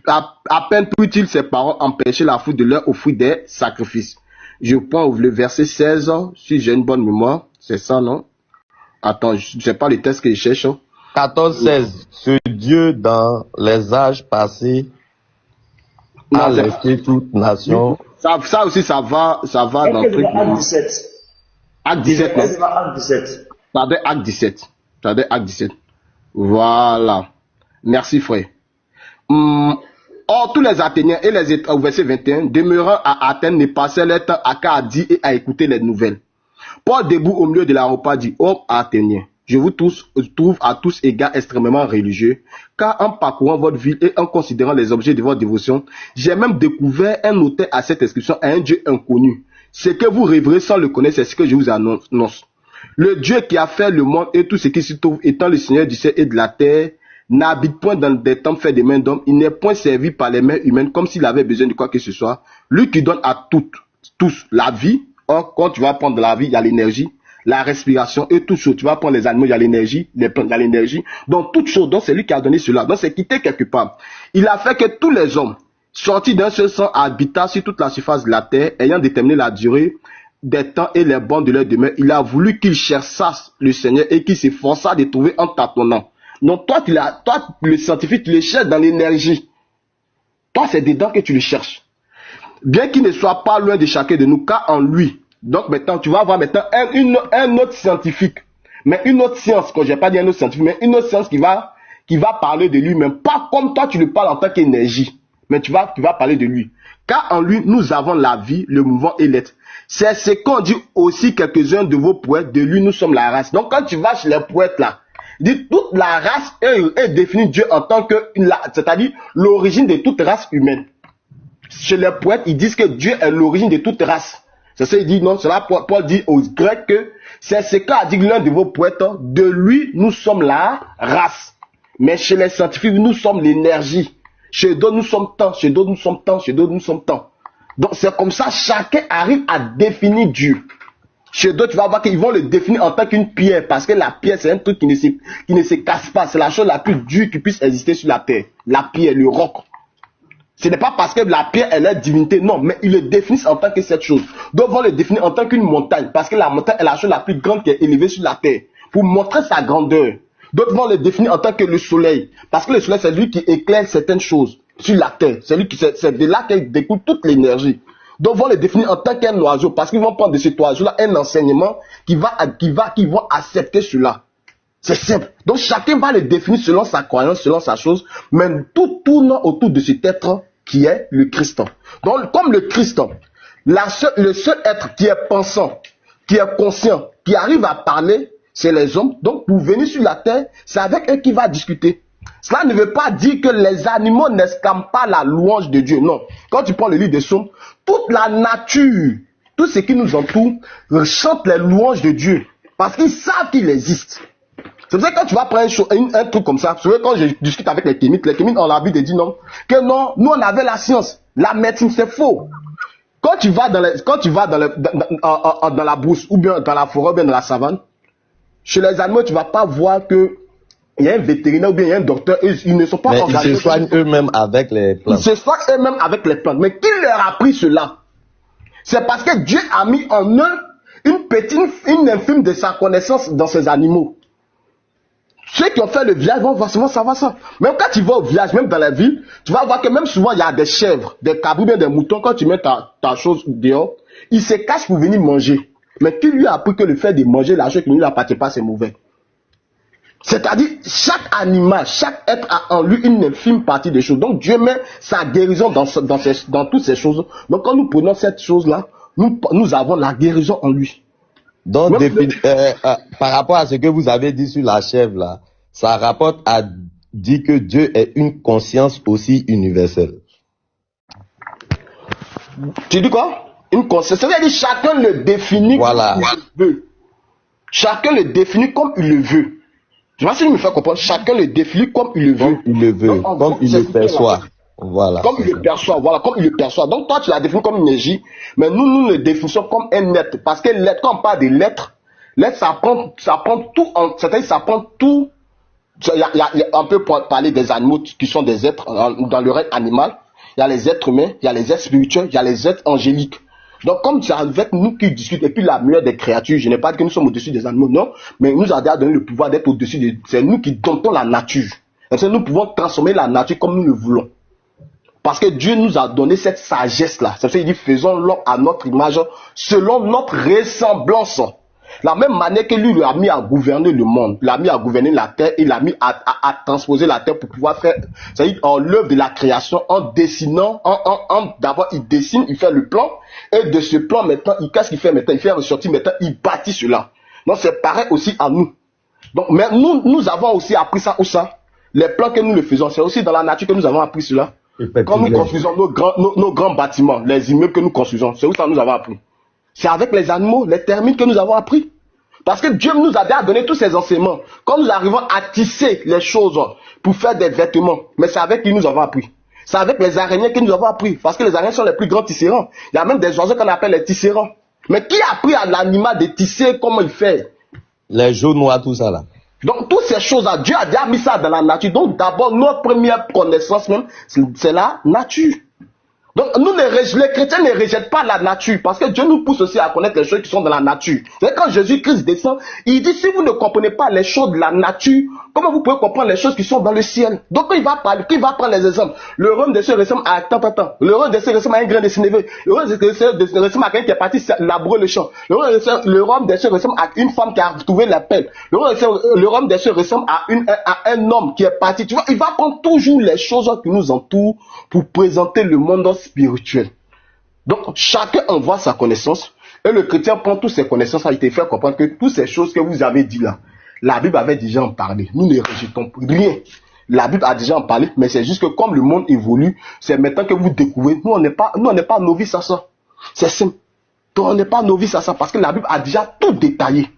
À peine put-il ses paroles empêcher la foule de leur offrir des sacrifices. Je prends le verset 16, si j'ai une bonne mémoire. C'est ça, non? Attends, je ne sais pas le texte que je cherche. 14-16. Ce Dieu dans les âges passés a laissé toute nation. Ça aussi, ça va dans le truc. Acte 17. Acte 17, non? Acte 17. Ça doit être Acte 17. Ça doit être Acte 17. Voilà. Merci, frère. Or, tous les Athéniens et les au verset 21, demeurant à Athènes, ne passaient leur temps à Cardie et à écouter les nouvelles. Paul, debout au milieu de la repas, dit: Hommes Athéniens, je vous trouve à tous égards extrêmement religieux, car en parcourant votre ville et en considérant les objets de votre dévotion, j'ai même découvert un autel à cette inscription à un Dieu inconnu. Ce que vous rêverez sans le connaître, c'est ce que je vous annonce. Le Dieu qui a fait le monde et tout ce qui s'y trouve, étant le Seigneur du ciel et de la terre, n'habite point dans des temples faits des mains d'hommes. Il n'est point servi par les mains humaines comme s'il avait besoin de quoi que ce soit. Lui qui donne à tous la vie. Or, quand tu vas prendre la vie, il y a l'énergie, la respiration et tout chose. Tu vas prendre les animaux, il y a l'énergie, les plantes, il y a l'énergie. Donc, toute chose, donc c'est lui qui a donné cela. Donc, c'est quitté quelque part. Il a fait que tous les hommes, sortis d'un seul sang, habitant sur toute la surface de la terre, ayant déterminé la durée des temps et les bornes de leur demeure, il a voulu qu'ils cherchassent le Seigneur et qu'ils s'efforçassent de trouver en tâtonnant. Donc toi, le scientifique, tu le cherches dans l'énergie. Toi, c'est dedans que tu le cherches. Bien qu'il ne soit pas loin de chacun de nous, car en lui. Donc maintenant, tu vas avoir maintenant un autre scientifique. Mais une autre science, quand je n'ai pas dit un autre scientifique, mais une autre science qui va parler de lui-même. Pas comme toi, tu le parles en tant qu'énergie. Mais tu vas parler de lui. Car en lui, nous avons la vie, le mouvement et l'être. C'est ce qu'ont dit aussi quelques-uns de vos poètes. De lui, nous sommes la race. Donc quand tu vas chez les poètes là, dit toute la race est définie Dieu en tant que, c'est-à-dire l'origine de toute race humaine. Chez les poètes, ils disent que Dieu est l'origine de toute race. C'est ça, il dit non, cela Paul dit aux Grecs que c'est ce qu'a dit l'un de vos poètes, de lui nous sommes la race. Mais chez les scientifiques, nous sommes l'énergie. Chez d'autres, nous sommes temps, chez d'autres, nous sommes temps, chez d'autres, nous sommes temps. Donc c'est comme ça, chacun arrive à définir Dieu. Chez d'autres, tu vas voir qu'ils vont le définir en tant qu'une pierre, parce que la pierre, c'est un truc qui ne se casse pas. C'est la chose la plus dure qui puisse exister sur la terre. La pierre, le roc. Ce n'est pas parce que la pierre, elle est divinité, non, mais ils le définissent en tant que cette chose. D'autres vont le définir en tant qu'une montagne, parce que la montagne est la chose la plus grande qui est élevée sur la terre, pour montrer sa grandeur. D'autres vont le définir en tant que le soleil, parce que le soleil, c'est lui qui éclaire certaines choses sur la terre. C'est de là qu'elle découle toute l'énergie. Donc, vont le définir en tant qu'un oiseau, parce qu'ils vont prendre de cet oiseau-là un enseignement qui vont accepter cela. C'est simple. Donc, chacun va le définir selon sa croyance, selon sa chose, mais tout tourne autour de cet être qui est le Christ. Donc, comme le Christ, le seul être qui est pensant, qui est conscient, qui arrive à parler, c'est les hommes. Donc, pour venir sur la terre, c'est avec eux qu'il va discuter. Cela ne veut pas dire que les animaux n'exclament pas la louange de Dieu. Non. Quand tu prends le livre des Psaumes, toute la nature, tout ce qui nous entoure, chante les louanges de Dieu. Parce qu'ils savent qu'il existe. C'est pour ça que quand tu vas prendre un truc comme ça, quand je discute avec les kémites ont l'habitude de dire non, que non, nous on avait la science. La médecine, c'est faux. Quand tu vas dans la brousse, ou bien dans la forêt, ou bien dans la savane, chez les animaux, tu ne vas pas voir que il y a un vétérinaire ou bien il y a un docteur, ils ne sont pas engagés. Ils se soignent eux-mêmes avec les plantes. Ils se soignent eux-mêmes avec les plantes. Mais qui leur a appris cela? C'est parce que Dieu a mis en eux une infime de sa connaissance dans ces animaux. Ceux qui ont fait le village vont forcément savoir ça. Même quand tu vas au village, même dans la ville, tu vas voir que même souvent il y a des chèvres, des cabris, bien des moutons. Quand tu mets ta chose dehors, ils se cachent pour venir manger. Mais qui lui a appris que le fait de manger la chose qui ne lui appartient pas, c'est mauvais? C'est-à-dire, chaque animal, chaque être a en lui une infime partie des choses. Donc Dieu met sa guérison dans toutes ces choses. Donc quand nous prenons cette chose-là, nous avons la guérison en lui. Donc, par rapport à ce que vous avez dit sur la chèvre, là, ça rapporte à dire que Dieu est une conscience aussi universelle. Tu dis quoi? Une conscience. C'est-à-dire chacun le définit comme il le veut. Chacun le définit comme il le veut. Je ne sais pas si je me fais comprendre. Chacun le définit comme il le veut. Comme il le veut, donc, comme il le perçoit. Voilà. Comme il le perçoit, voilà, comme il le perçoit. Donc toi, tu l'as défini comme une énergie, mais nous le définissons comme un être. Parce que l'être, quand on parle de l'être, ça prend tout, c'est-à-dire ça prend tout On peut parler des animaux qui sont des êtres dans le règne animal. Il y a les êtres humains, il y a les êtres spirituels, il y a les êtres angéliques. Donc, comme c'est avec nous qui discutons, et puis la meilleure des créatures, je n'ai pas dit que nous sommes au-dessus des animaux, non, mais nous avons donné le pouvoir d'être au-dessus de. C'est nous qui domptons la nature. Donc, nous pouvons transformer la nature comme nous le voulons. Parce que Dieu nous a donné cette sagesse-là. C'est pour ça qu'il dit, faisons l'homme à notre image, selon notre ressemblance. La même manière que lui a mis à gouverner le monde, il a mis à gouverner la terre, il a mis à transposer la terre pour pouvoir faire, c'est-à-dire en l'œuvre de la création, en dessinant, d'abord il dessine, il fait le plan, et de ce plan maintenant, qu'est-ce qu'il fait maintenant? Il fait ressortir maintenant, il bâtit cela. Donc c'est pareil aussi à nous. Donc mais nous avons aussi appris ça ou ça. Les plans que nous le faisons, c'est aussi dans la nature que nous avons appris cela. Quand nous construisons nos grands bâtiments, les immeubles que nous construisons, c'est où ça nous avons appris. C'est avec les animaux, les termites que nous avons appris. Parce que Dieu nous a déjà donné tous ces enseignements. Quand nous arrivons à tisser les choses pour faire des vêtements, mais c'est avec qui nous avons appris. C'est avec les araignées que nous avons appris. Parce que les araignées sont les plus grands tisserands. Il y a même des oiseaux qu'on appelle les tisserands. Mais qui a appris à l'animal de tisser, comment il fait? Les jaunes noirs, tout ça là. Donc toutes ces choses-là, Dieu a déjà mis ça dans la nature. Donc d'abord, notre première connaissance même, c'est la nature. Donc les chrétiens ne rejettent pas la nature, parce que Dieu nous pousse aussi à connaître les choses qui sont dans la nature. C'est quand Jésus-Christ descend, il dit, si vous ne comprenez pas les choses de la nature, comment vous pouvez comprendre les choses qui sont dans le ciel? Donc il va parler, qui va prendre les exemples? Le rhum des cieux ressemble à le rhum des cieux ressemble à un grain de sénévé. Le rhum des cieux ressemble à quelqu'un qui est parti labourer le champ. Le rhum des cieux ressemble à une femme qui a trouvé la pelle. Le rhum des cieux ressemble à un homme qui est parti. Tu vois, il va prendre toujours les choses qui nous entourent pour présenter le monde spirituel. Donc chacun envoie sa connaissance, et le chrétien prend toutes ces connaissances, il te fait comprendre que toutes ces choses que vous avez dit là, la Bible avait déjà en parlé. Nous ne rejetons rien. La Bible a déjà en parlé, mais c'est juste que comme le monde évolue, c'est maintenant que vous découvrez. Nous on n'est pas novices à ça. C'est simple. Donc on n'est pas novices à ça parce que la Bible a déjà tout détaillé.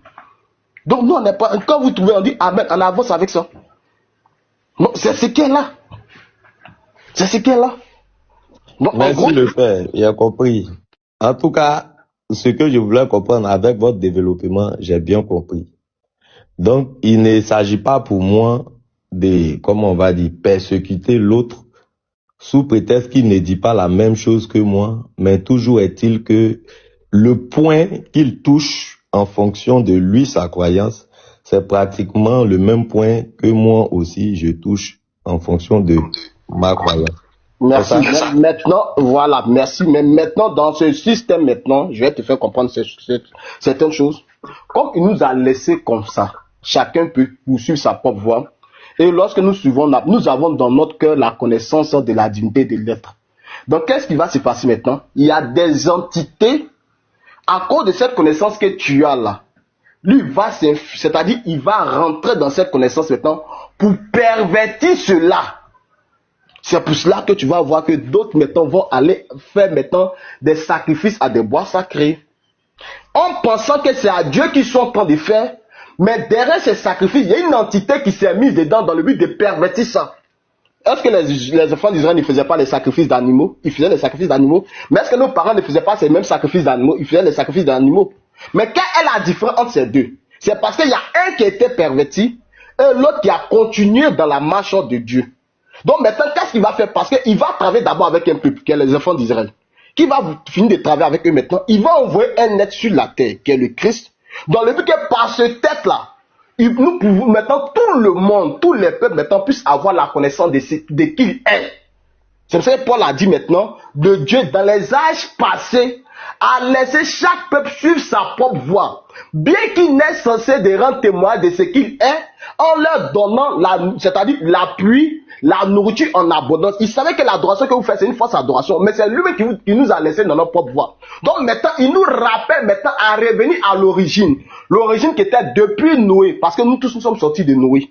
Donc nous on n'est pas. Quand vous trouvez, on dit amen, on avance avec ça. Non, c'est ce qu'elle a. C'est ce qu'elle a. Donc, merci le frère, il a compris. En tout cas, ce que je voulais comprendre avec votre développement, j'ai bien compris. Donc, il ne s'agit pas pour moi de, comment on va dire, persécuter l'autre sous prétexte qu'il ne dit pas la même chose que moi, mais toujours est-il que le point qu'il touche en fonction de lui, sa croyance, c'est pratiquement le même point que moi aussi je touche en fonction de ma croyance. Merci. Maintenant, voilà, merci. Mais maintenant, dans ce système, maintenant, je vais te faire comprendre certaines choses. Comme il nous a laissé comme ça, chacun peut poursuivre sa propre voie. Et lorsque nous suivons, nous avons dans notre cœur la connaissance de la divinité de l'être. Donc, qu'est-ce qui va se passer maintenant? Il y a des entités, à cause de cette connaissance que tu as là, lui va, c'est-à-dire, il va rentrer dans cette connaissance maintenant pour pervertir cela. C'est pour cela que tu vas voir que d'autres maintenant vont aller faire maintenant des sacrifices à des bois sacrés. En pensant que c'est à Dieu qu'ils sont en train de faire, mais derrière ces sacrifices, il y a une entité qui s'est mise dedans dans le but de pervertir ça. Est-ce que les enfants d'Israël ne faisaient pas les sacrifices d'animaux? Ils faisaient les sacrifices d'animaux. Mais est-ce que nos parents ne faisaient pas ces mêmes sacrifices d'animaux? Ils faisaient les sacrifices d'animaux. Mais quelle est la différence entre ces deux? C'est parce qu'il y a un qui était perverti et l'autre qui a continué dans la marche de Dieu. Donc maintenant, qu'est-ce qu'il va faire? Parce qu'il va travailler d'abord avec un peuple, qui est les enfants d'Israël. Qui va finir de travailler avec eux maintenant? Il va envoyer un être sur la terre, qui est le Christ. Dans le but que par ce tête-là, nous pouvons maintenant, tout le monde, tous les peuples maintenant puissent avoir la connaissance de qui il est. C'est pour ça que Paul a dit maintenant, de Dieu dans les âges passés, a laissé chaque peuple suivre sa propre voie. Bien qu'il n'est censé de rendre témoin de ce qu'il est, en leur donnant, c'est-à-dire l'appui, la nourriture en abondance. Il savait que l'adoration que vous faites, c'est une fausse adoration, mais c'est lui qui nous a laissé dans notre propre voie. Donc maintenant, il nous rappelle maintenant à revenir à l'origine. L'origine qui était depuis Noé, parce que nous tous nous sommes sortis de Noé.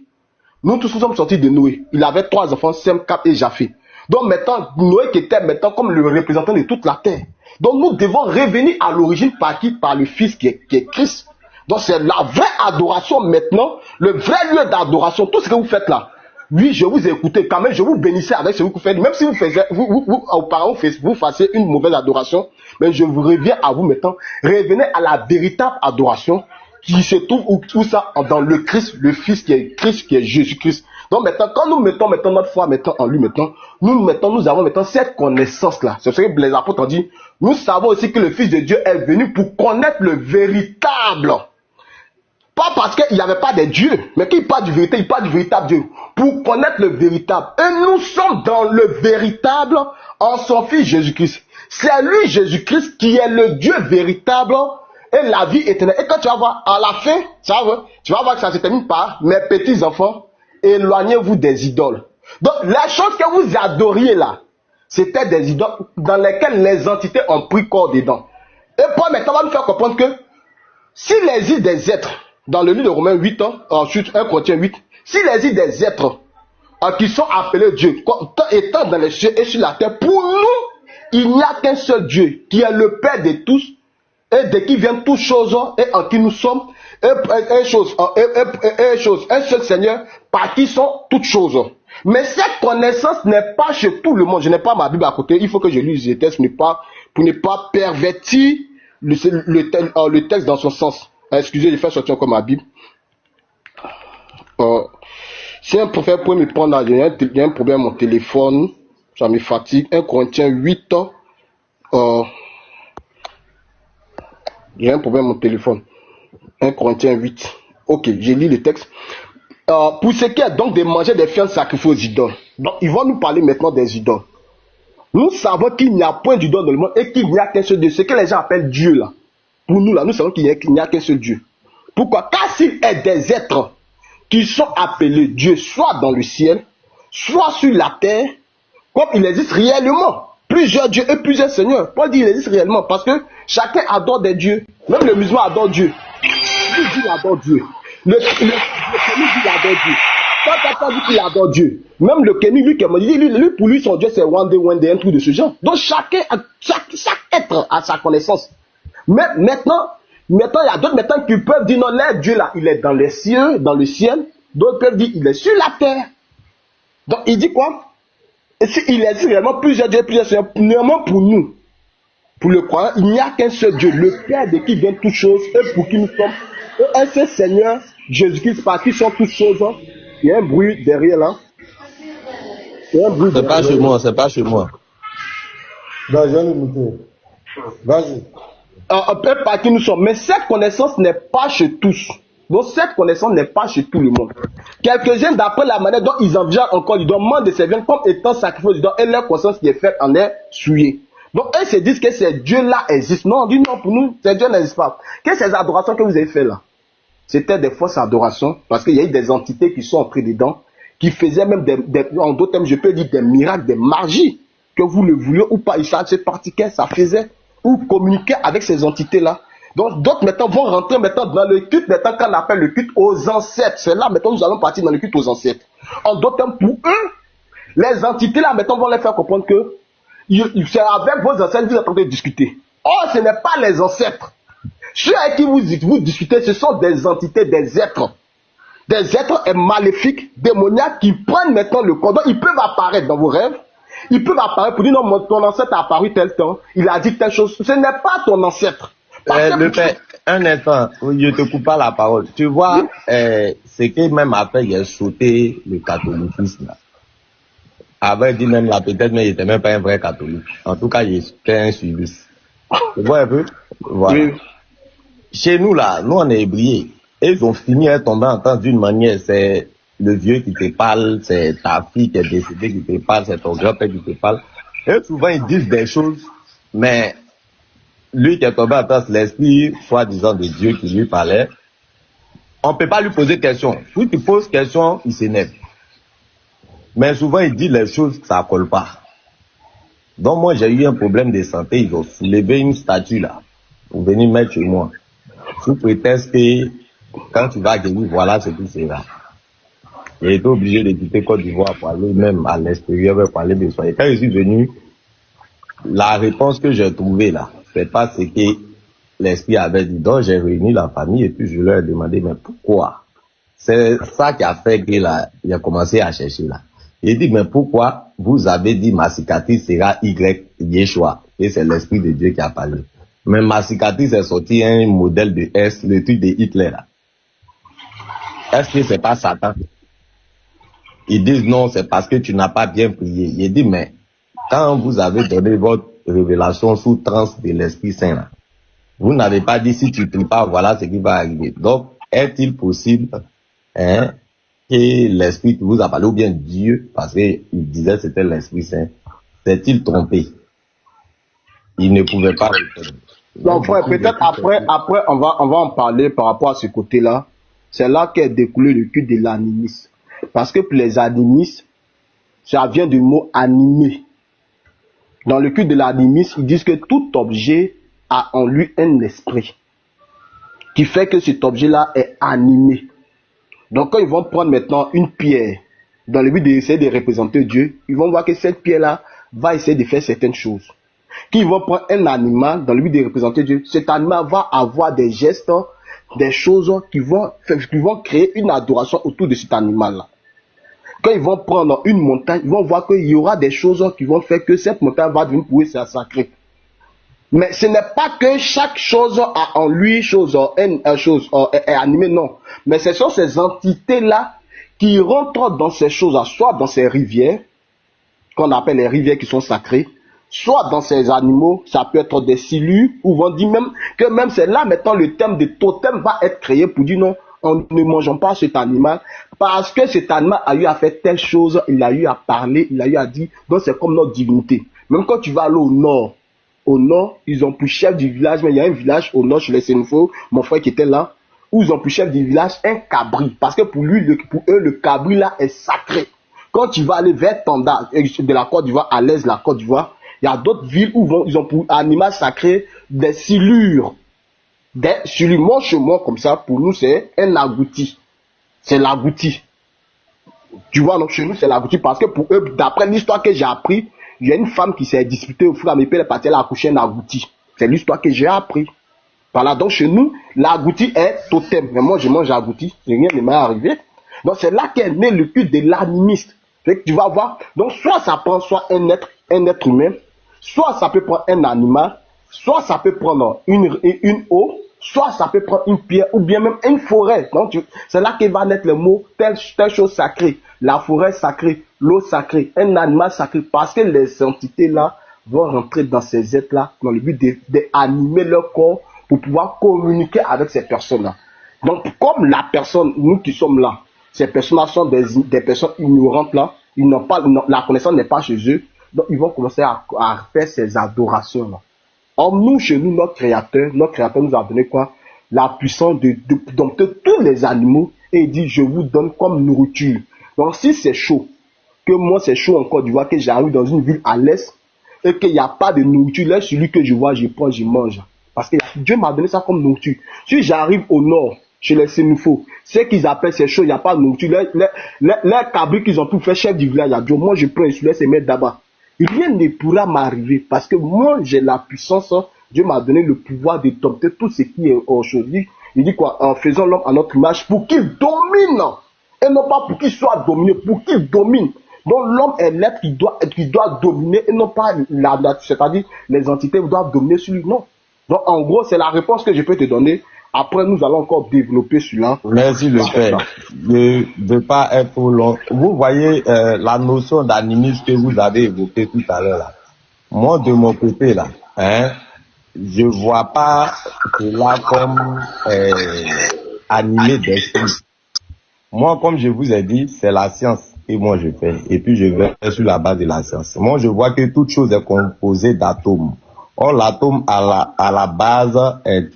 Nous tous nous sommes sortis de Noé. Il avait 3 enfants, Sem, Cap et Japheth. Donc maintenant, Noé qui était maintenant comme le représentant de toute la terre. Donc nous devons revenir à l'origine par qui? Par le Fils qui est Christ. Donc c'est la vraie adoration maintenant, le vrai lieu d'adoration, tout ce que vous faites là. Oui, je vous ai écouté, quand même je vous bénissais avec ce que vous faites. Même si auparavant vous fassiez une mauvaise adoration, mais je vous reviens à vous maintenant. Revenez à la véritable adoration qui se trouve où ça? Dans le Christ, le Fils qui est Jésus-Christ. Donc maintenant, quand nous mettons maintenant notre foi maintenant en lui maintenant, nous avons maintenant cette connaissance-là. C'est ce que les apôtres ont dit. Nous savons aussi que le Fils de Dieu est venu pour connaître le véritable. Pas parce qu'il n'y avait pas de Dieu, mais qu'il parle du vérité, il parle du véritable Dieu. Pour connaître le véritable. Et nous sommes dans le véritable en son Fils Jésus-Christ. C'est lui, Jésus-Christ, qui est le Dieu véritable et la vie éternelle. Et quand tu vas voir, à la fin, tu vas voir que ça se termine par mes petits enfants, éloignez-vous des idoles. Donc, la chose que vous adoriez là, c'était des idoles dans lesquelles les entités ont pris corps dedans. Et Paul maintenant va nous faire comprendre que si les îles des êtres, dans le livre de Romains 8, ensuite 1 Corinthiens 8, si les îles des êtres qui sont appelés Dieu, étant dans les cieux et sur la terre, pour nous, il n'y a qu'un seul Dieu, qui est le Père de tous, et de qui viennent toutes choses, et en qui nous sommes, un seul Seigneur, par qui sont toutes choses. Mais cette connaissance n'est pas chez tout le monde. Je n'ai pas ma Bible à côté, il faut que je lise les textes pour ne pas pervertir le texte dans son sens. Excusez, je fais sortir encore ma Bible. Si un prophète peut me prendre, il y a un problème avec mon téléphone, ça me fatigue. 1 Corinthiens 8, il y a un problème avec mon téléphone. 1 Corinthiens 8. Ok, j'ai lu le texte. Pour ce qui est donc de manger des viandes sacrifiées aux idoles. Donc, ils vont nous parler maintenant des idoles. Nous savons qu'il n'y a point d'idole dans le monde et qu'il n'y a qu'un seul Dieu. Ce que les gens appellent Dieu là. Pour nous là, nous savons qu'il n'y a qu'un seul Dieu. Pourquoi? Car s'il est des êtres qui sont appelés Dieu, soit dans le ciel, soit sur la terre, comme il existe réellement plusieurs dieux et plusieurs seigneurs. Paul dit qu'il existe réellement parce que chacun adore des dieux. Même le musulman adore Dieu. Lui dit qu'il adore Dieu. Le Kéni dit qu'il adore Dieu. Quand quelqu'un dit qu'il adore Dieu, même le Kéni, lui, pour lui, son Dieu, c'est Wande, un truc de ce genre. Donc chaque être a sa connaissance. Mais maintenant, il y a d'autres maintenant qui peuvent dire non, là, Dieu là, il est dans les cieux, dans le ciel. D'autres peuvent dire il est sur la terre. Donc il dit quoi? Et s'il existe réellement plusieurs dieux, plusieurs seigneurs, néanmoins pour nous, pour le croyant, il n'y a qu'un seul Dieu, le Père de qui viennent toutes choses et pour qui nous sommes. Et un seul Seigneur, Jésus-Christ, par qui sont toutes choses. Il y a un bruit derrière là. C'est pas chez moi, c'est pas chez moi. Vas-y. Par qui nous sommes. Mais cette connaissance n'est pas chez tous. Donc cette connaissance n'est pas chez tout le monde. Quelques-uns, d'après la manière dont ils envisagent encore, ils demandent de ces viandes comme étant sacrifiés et leur conscience qui est faite en est souillée. Donc eux se disent que ces dieux-là existent. Non, on dit non, pour nous, ces dieux n'existent pas. Qu'est-ce que ces adorations que vous avez fait là? C'était des fausses adorations parce qu'il y a eu des entités qui sont entrées dedans, qui faisaient même en d'autres termes, je peux dire des miracles, des magies, que vous le vouliez ou pas, ils se pratiquaient, ça faisait, ou communiquaient avec ces entités-là. Donc d'autres maintenant vont rentrer maintenant dans le culte, maintenant qu'on appelle le culte aux ancêtres. C'est là maintenant nous allons partir dans le culte aux ancêtres. En d'autres termes, pour eux, les entités-là maintenant vont les faire comprendre que c'est avec vos ancêtres que vous êtes en train de discuter. Or, ce n'est pas les ancêtres. Ceux avec qui vous discutez, ce sont des entités, des êtres maléfiques, démoniaques qui prennent maintenant le corps. Donc, ils peuvent apparaître dans vos rêves. Ils peuvent apparaître pour dire non, ton ancêtre a apparu tel temps. Il a dit telle chose. Ce n'est pas ton ancêtre. Le père, un instant, je te coupe pas la parole. Tu vois, c'est que même après, il a sauté le catholicisme. Avait dit même là, peut-être, mais il était même pas un vrai catholique. En tout cas, il était un suiviste. Tu vois un peu? Voilà. Oui. Chez nous, là, nous, on est ébriés. Et ils ont fini à tomber en temps d'une manière. C'est le vieux qui te parle, c'est ta fille qui est décédée qui te parle, c'est ton grand-père qui te parle. Et souvent, ils disent des choses, mais lui qui est tombé en temps, c'est l'esprit, soi-disant, de Dieu qui lui parlait. On ne peut pas lui poser question. Si tu poses question, il s'énerve. Mais souvent, il dit les choses, ça ne colle pas. Donc, moi, j'ai eu un problème de santé. Ils ont soulevé une statue, là, pour venir mettre chez moi. Sous prétexte que, quand tu vas guérir, voilà ce qui sera. J'ai été obligé de quitter Côte d'Ivoire pour aller même à l'extérieur, pour aller de soins. Et quand je suis venu, la réponse que j'ai trouvée, là, c'est pas ce que l'esprit avait dit. Donc, j'ai réuni la famille et puis je leur ai demandé, mais pourquoi? C'est ça qui a fait que, là, il a commencé à chercher, là. Il dit, mais pourquoi vous avez dit ma cicatrice sera Y, Yeshua? Et c'est l'Esprit de Dieu qui a parlé. Mais ma cicatrice est sortie un modèle de S, le truc de Hitler là. Est-ce que c'est pas Satan? Ils disent non, c'est parce que tu n'as pas bien prié. Il dit, mais quand vous avez donné votre révélation sous transe de l'Esprit Saint là, vous n'avez pas dit si tu pries pas, voilà ce qui va arriver. Donc, est-il possible, hein, que l'Esprit qui vous a parlé, ou bien Dieu, parce qu'il disait c'était l'Esprit Saint, s'est-il trompé? Il ne pouvait pas répondre. Donc, frère, peut-être après, on va en parler par rapport à ce côté-là. C'est là qu'est découlé le culte de l'animisme. Parce que pour les animistes, ça vient du mot animé. Dans le culte de l'animisme, ils disent que tout objet a en lui un esprit qui fait que cet objet-là est animé. Donc, quand ils vont prendre maintenant une pierre dans le but d'essayer de représenter Dieu, ils vont voir que cette pierre-là va essayer de faire certaines choses. Qu'ils vont prendre un animal dans le but de représenter Dieu, cet animal va avoir des gestes, des choses qui vont créer une adoration autour de cet animal-là. Quand ils vont prendre une montagne, ils vont voir qu'il y aura des choses qui vont faire que cette montagne va devenir pour eux sacrée. Mais ce n'est pas que chaque chose a en lui est animée, non. Mais ce sont ces entités-là qui rentrent dans ces choses-là, soit dans ces rivières, qu'on appelle les rivières qui sont sacrées, soit dans ces animaux, ça peut être des silures, ou on dit même que même c'est là maintenant le thème de totem va être créé pour dire non, on ne mangeons pas cet animal, parce que cet animal a eu à faire telle chose, il a eu à parler, il a eu à dire, donc c'est comme notre divinité. Même quand tu vas aller au nord, ils ont pour chef du village, mais il y a un village au nord chez les Sénéfaux, mon frère qui était là, où ils ont pour chef du village un cabri, parce que pour eux, le cabri là est sacré. Quand tu vas aller vers Tanda, de la Côte d'Ivoire, à l'est de la Côte d'Ivoire, il y a d'autres villes où ils ont pour animal sacré des silures. Des silures. Moi, chez moi, comme ça, pour nous, c'est un agouti. C'est l'agouti. Tu vois, donc chez nous, c'est l'agouti parce que pour eux, d'après l'histoire que j'ai appris, il y a une femme qui s'est disputée au fur et à mesure, elle est partie, elle a accouché un agouti. C'est l'histoire que j'ai appris. Voilà, donc chez nous, l'agouti est totem. Mais moi, je mange agouti, rien ne m'est arrivé. Donc c'est là qu'est né le culte de l'animiste. Tu vas voir, donc soit ça prend soit un être humain, soit ça peut prendre un animal, soit ça peut prendre une eau, soit ça peut prendre une pierre, ou bien même une forêt. Donc c'est là qu'il va naître le mot telle chose sacrée, la forêt sacrée, l'eau sacrée, un animal sacré, parce que les entités là vont rentrer dans ces êtres là dans le but d'animer leur corps pour pouvoir communiquer avec ces personnes là. Donc comme la personne, nous qui sommes là, ces personnes-là sont des personnes ignorantes là, ils n'ont pas, la connaissance n'est pas chez eux, donc ils vont commencer à faire ces adorations là. Or nous, chez nous, notre créateur nous a donné quoi? La puissance de dompter tous les animaux et il dit je vous donne comme nourriture. Donc si c'est chaud, que moi c'est chaud en Côte d'Ivoire, que j'arrive dans une ville à l'est et qu'il n'y a pas de nourriture, là celui que je vois, je prends, je mange. Parce que Dieu m'a donné ça comme nourriture. Si j'arrive au nord, chez les Sénéfaux, ce qu'ils appellent ces choses, il n'y a pas de nourriture. Les cabris qu'ils ont pu faire chef du village, moi je prends et je laisse les mettre d'abord. Rien ne pourra m'arriver parce que moi j'ai la puissance. Dieu m'a donné le pouvoir de dompter tout ce qui est aujourd'hui. Il dit quoi? En faisant l'homme à notre image pour qu'il domine et non pas pour qu'il soit dominé, pour qu'il domine. Donc l'homme est l'être qui doit dominer et non pas la nature, c'est-à-dire les entités doivent dominer sur lui. Non. Donc en gros c'est la réponse que je peux te donner. Après, nous allons encore développer cela. Merci le Père. De pas être trop long. Vous voyez la notion d'animisme que vous avez évoquée tout à l'heure là. Moi, de mon côté là, je vois pas cela comme animé d'esprit. Moi, comme je vous ai dit, c'est la science que moi je fais. Et puis je vais sur la base de la science. Moi, je vois que toute chose est composée d'atomes. Or, l'atome à la base est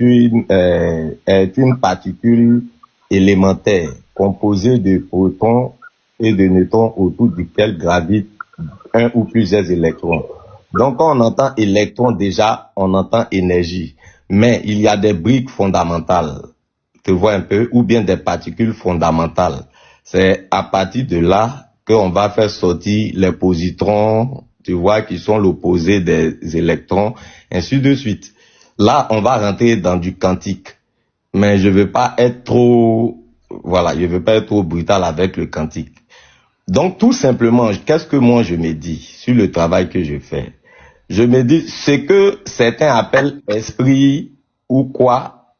une particule élémentaire composée de protons et de neutrons autour duquel gravitent un ou plusieurs électrons. Donc, quand on entend électron, déjà, on entend énergie. Mais il y a des briques fondamentales, tu vois un peu, ou bien des particules fondamentales. C'est à partir de là qu'on va faire sortir les positrons, tu vois, qui sont l'opposé des électrons, ainsi de suite. Là, on va rentrer dans du quantique. Mais je veux pas être trop, je veux pas être trop brutal avec le quantique. Donc, tout simplement, qu'est-ce que moi je me dis sur le travail que je fais? je me dis, ce que certains appellent esprit ou quoi,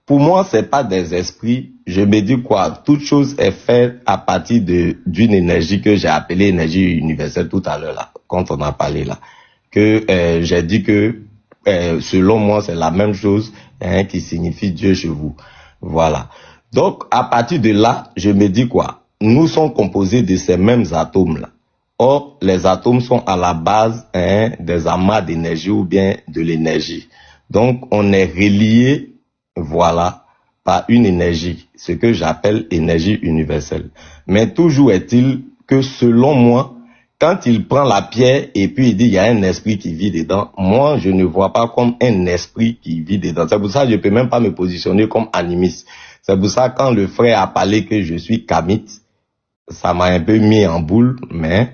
pour moi, c'est pas des esprits. Je me dis quoi, toute chose est faite à partir d'une énergie que j'ai appelée énergie universelle tout à l'heure là, quand on a parlé là, que j'ai dit que selon moi, c'est la même chose qui signifie Dieu chez vous. Voilà. Donc, à partir de là, je me dis quoi, nous sommes composés de ces mêmes atomes là. Or, les atomes sont à la base des amas d'énergie ou bien de l'énergie. Donc, on est relié, voilà, par une énergie, ce que j'appelle énergie universelle. Mais toujours est-il que selon moi, quand il prend la pierre et puis il dit il y a un esprit qui vit dedans, moi je ne vois pas comme un esprit qui vit dedans. C'est pour ça que je ne peux même pas me positionner comme animiste. C'est pour ça que quand le frère a parlé que je suis kamite, ça m'a un peu mis en boule, mais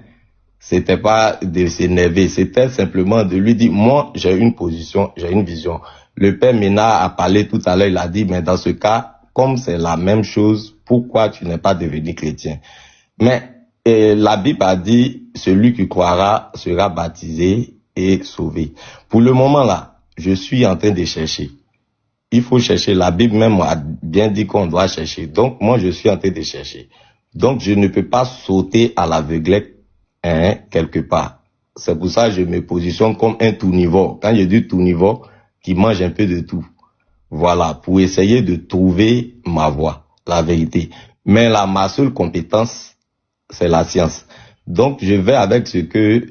c'était pas de s'énerver, c'était simplement de lui dire, moi, j'ai une position, j'ai une vision. Le père Ménard a parlé tout à l'heure, il a dit, mais dans ce cas, comme c'est la même chose, pourquoi tu n'es pas devenu chrétien? Mais la Bible a dit, celui qui croira sera baptisé et sauvé. Pour le moment là, je suis en train de chercher. Il faut chercher, la Bible même a bien dit qu'on doit chercher. Donc moi, je suis en train de chercher. Donc je ne peux pas sauter à l'aveuglette quelque part. C'est pour ça que je me positionne comme un tournivore. Quand je dis tournivore, qui mange un peu de tout. Voilà, pour essayer de trouver ma voie, la vérité. Mais là, ma seule compétence, c'est la science. Donc, je vais avec ce que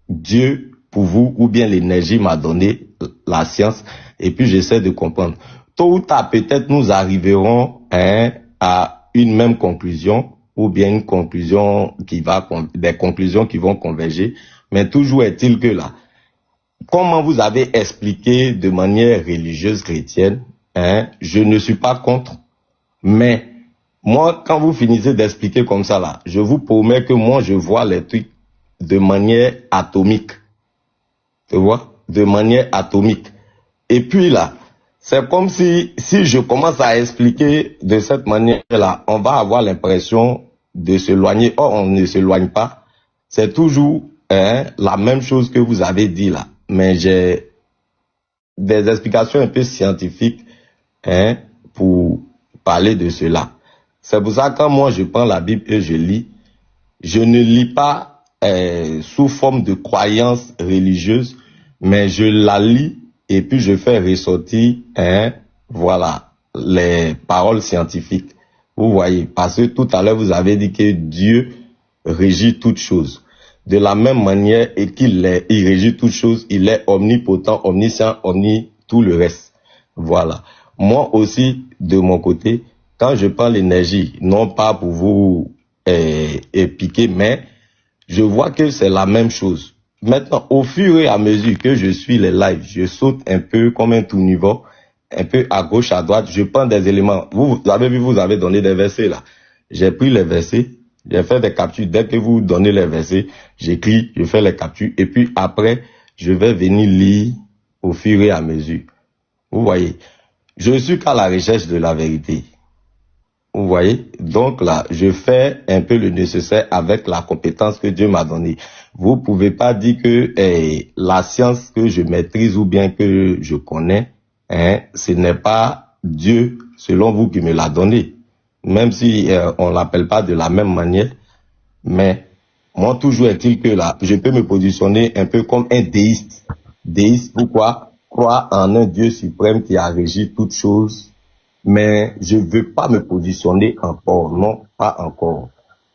Dieu, pour vous, ou bien l'énergie m'a donné, la science, et puis j'essaie de comprendre. Tôt ou tard, peut-être nous arriverons à une même conclusion, ou bien une conclusion des conclusions qui vont converger, mais toujours est-il que là, comment vous avez expliqué de manière religieuse chrétienne, je ne suis pas contre, mais moi, quand vous finissez d'expliquer comme ça là, je vous promets que moi, je vois les trucs de manière atomique. Tu vois? De manière atomique. Et puis là, c'est comme si je commence à expliquer de cette manière-là, on va avoir l'impression de s'éloigner. Or, on ne s'éloigne pas. C'est toujours la même chose que vous avez dit là. Mais j'ai des explications un peu scientifiques pour parler de cela. C'est pour ça que quand moi je prends la Bible et je lis, je ne lis pas sous forme de croyance religieuse, mais je la lis et puis je fais ressortir, voilà, les paroles scientifiques. Vous voyez, parce que tout à l'heure vous avez dit que Dieu régit toutes choses. De la même manière et il régit toutes choses, il est omnipotent, omniscient, tout le reste. Voilà. Moi aussi, de mon côté, quand je prends l'énergie, non pas pour vous piquer, mais je vois que c'est la même chose. Maintenant, au fur et à mesure que je suis les lives, je saute un peu comme un tournivore, un peu à gauche, à droite, je prends des éléments. Vous avez vu, vous avez donné des versets là. J'ai pris les versets, j'ai fait des captures. Dès que vous donnez les versets, j'écris, je fais les captures. Et puis après, je vais venir lire au fur et à mesure. Vous voyez, je suis qu'à la recherche de la vérité. Vous voyez, donc là, je fais un peu le nécessaire avec la compétence que Dieu m'a donnée. Vous pouvez pas dire que la science que je maîtrise ou bien que je connais, ce n'est pas Dieu, selon vous, qui me l'a donné. Même si on l'appelle pas de la même manière, mais moi, toujours est-il que là, je peux me positionner un peu comme un déiste. Déiste, pourquoi? Croire en un Dieu suprême qui a régi toutes choses. Mais je veux pas me positionner encore, non, pas encore.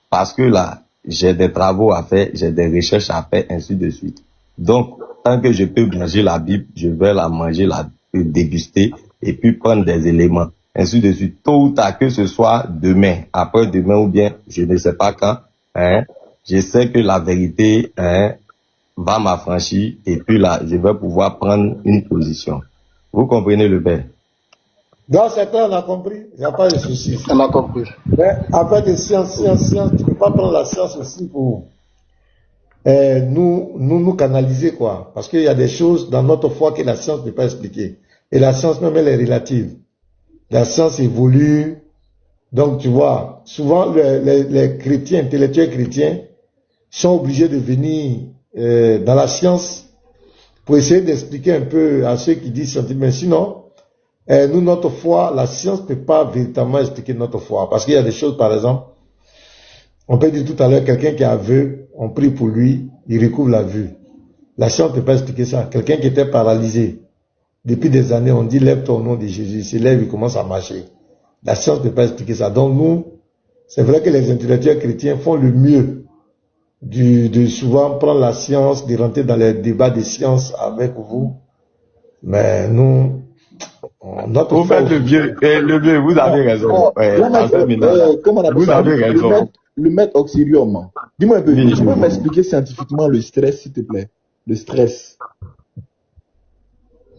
Parce que là, j'ai des travaux à faire, j'ai des recherches à faire, ainsi de suite. Donc, tant que je peux manger la Bible, je vais la manger, la déguster, et puis prendre des éléments, ainsi de suite. Tôt ou tard, que ce soit demain, après-demain ou bien, je ne sais pas quand, je sais que la vérité, va m'affranchir, et puis là, je vais pouvoir prendre une position. Vous comprenez le père? Donc, c'est clair, on a compris. Il n'y a pas de souci. On a compris. Mais après de science, tu ne peux pas prendre la science aussi pour nous canaliser, quoi. Parce qu'il y a des choses dans notre foi que la science ne peut pas expliquer. Et la science même, elle est relative. La science évolue. Donc, tu vois, souvent, les chrétiens, intellectuels chrétiens, sont obligés de venir dans la science pour essayer d'expliquer un peu à ceux qui disent scientifique. Mais sinon, nous, notre foi, la science ne peut pas véritablement expliquer notre foi. Parce qu'il y a des choses, par exemple, on peut dire tout à l'heure, quelqu'un qui est aveugle, on prie pour lui, il recouvre la vue. La science ne peut pas expliquer ça. Quelqu'un qui était paralysé, depuis des années, on dit lève-toi au nom de Jésus, il se lève, il commence à marcher. La science ne peut pas expliquer ça. Donc nous, c'est vrai que les intellectuels chrétiens font le mieux de souvent prendre la science, de rentrer dans les débats de science avec vous. Mais nous, vous faites le vieux, vous avez raison. Comment on appelle ça? Le maître auxilium. Dis-moi un peu, tu peux m'expliquer scientifiquement le stress, s'il te plaît? Le stress.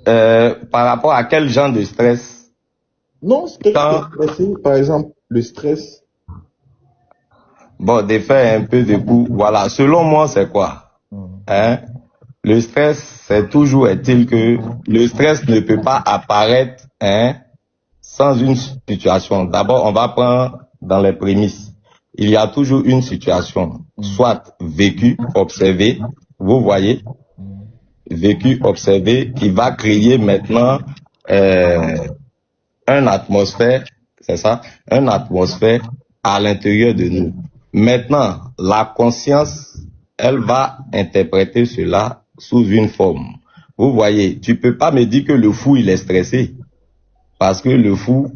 Par rapport à quel genre de stress? Non, stressé, par exemple, le stress. Bon, des faits un peu de coup. Voilà. Selon moi, c'est quoi? Hein? Le stress, c'est toujours est-il que le stress ne peut pas apparaître, hein, sans une situation. D'abord, on va prendre dans les prémices. Il y a toujours une situation, soit vécue, observée, vous voyez, vécue, observée, qui va créer maintenant une atmosphère, c'est ça, une atmosphère à l'intérieur de nous. Maintenant, la conscience, elle va interpréter cela sous une forme. Vous voyez, tu peux pas me dire que le fou, il est stressé. Parce que le fou,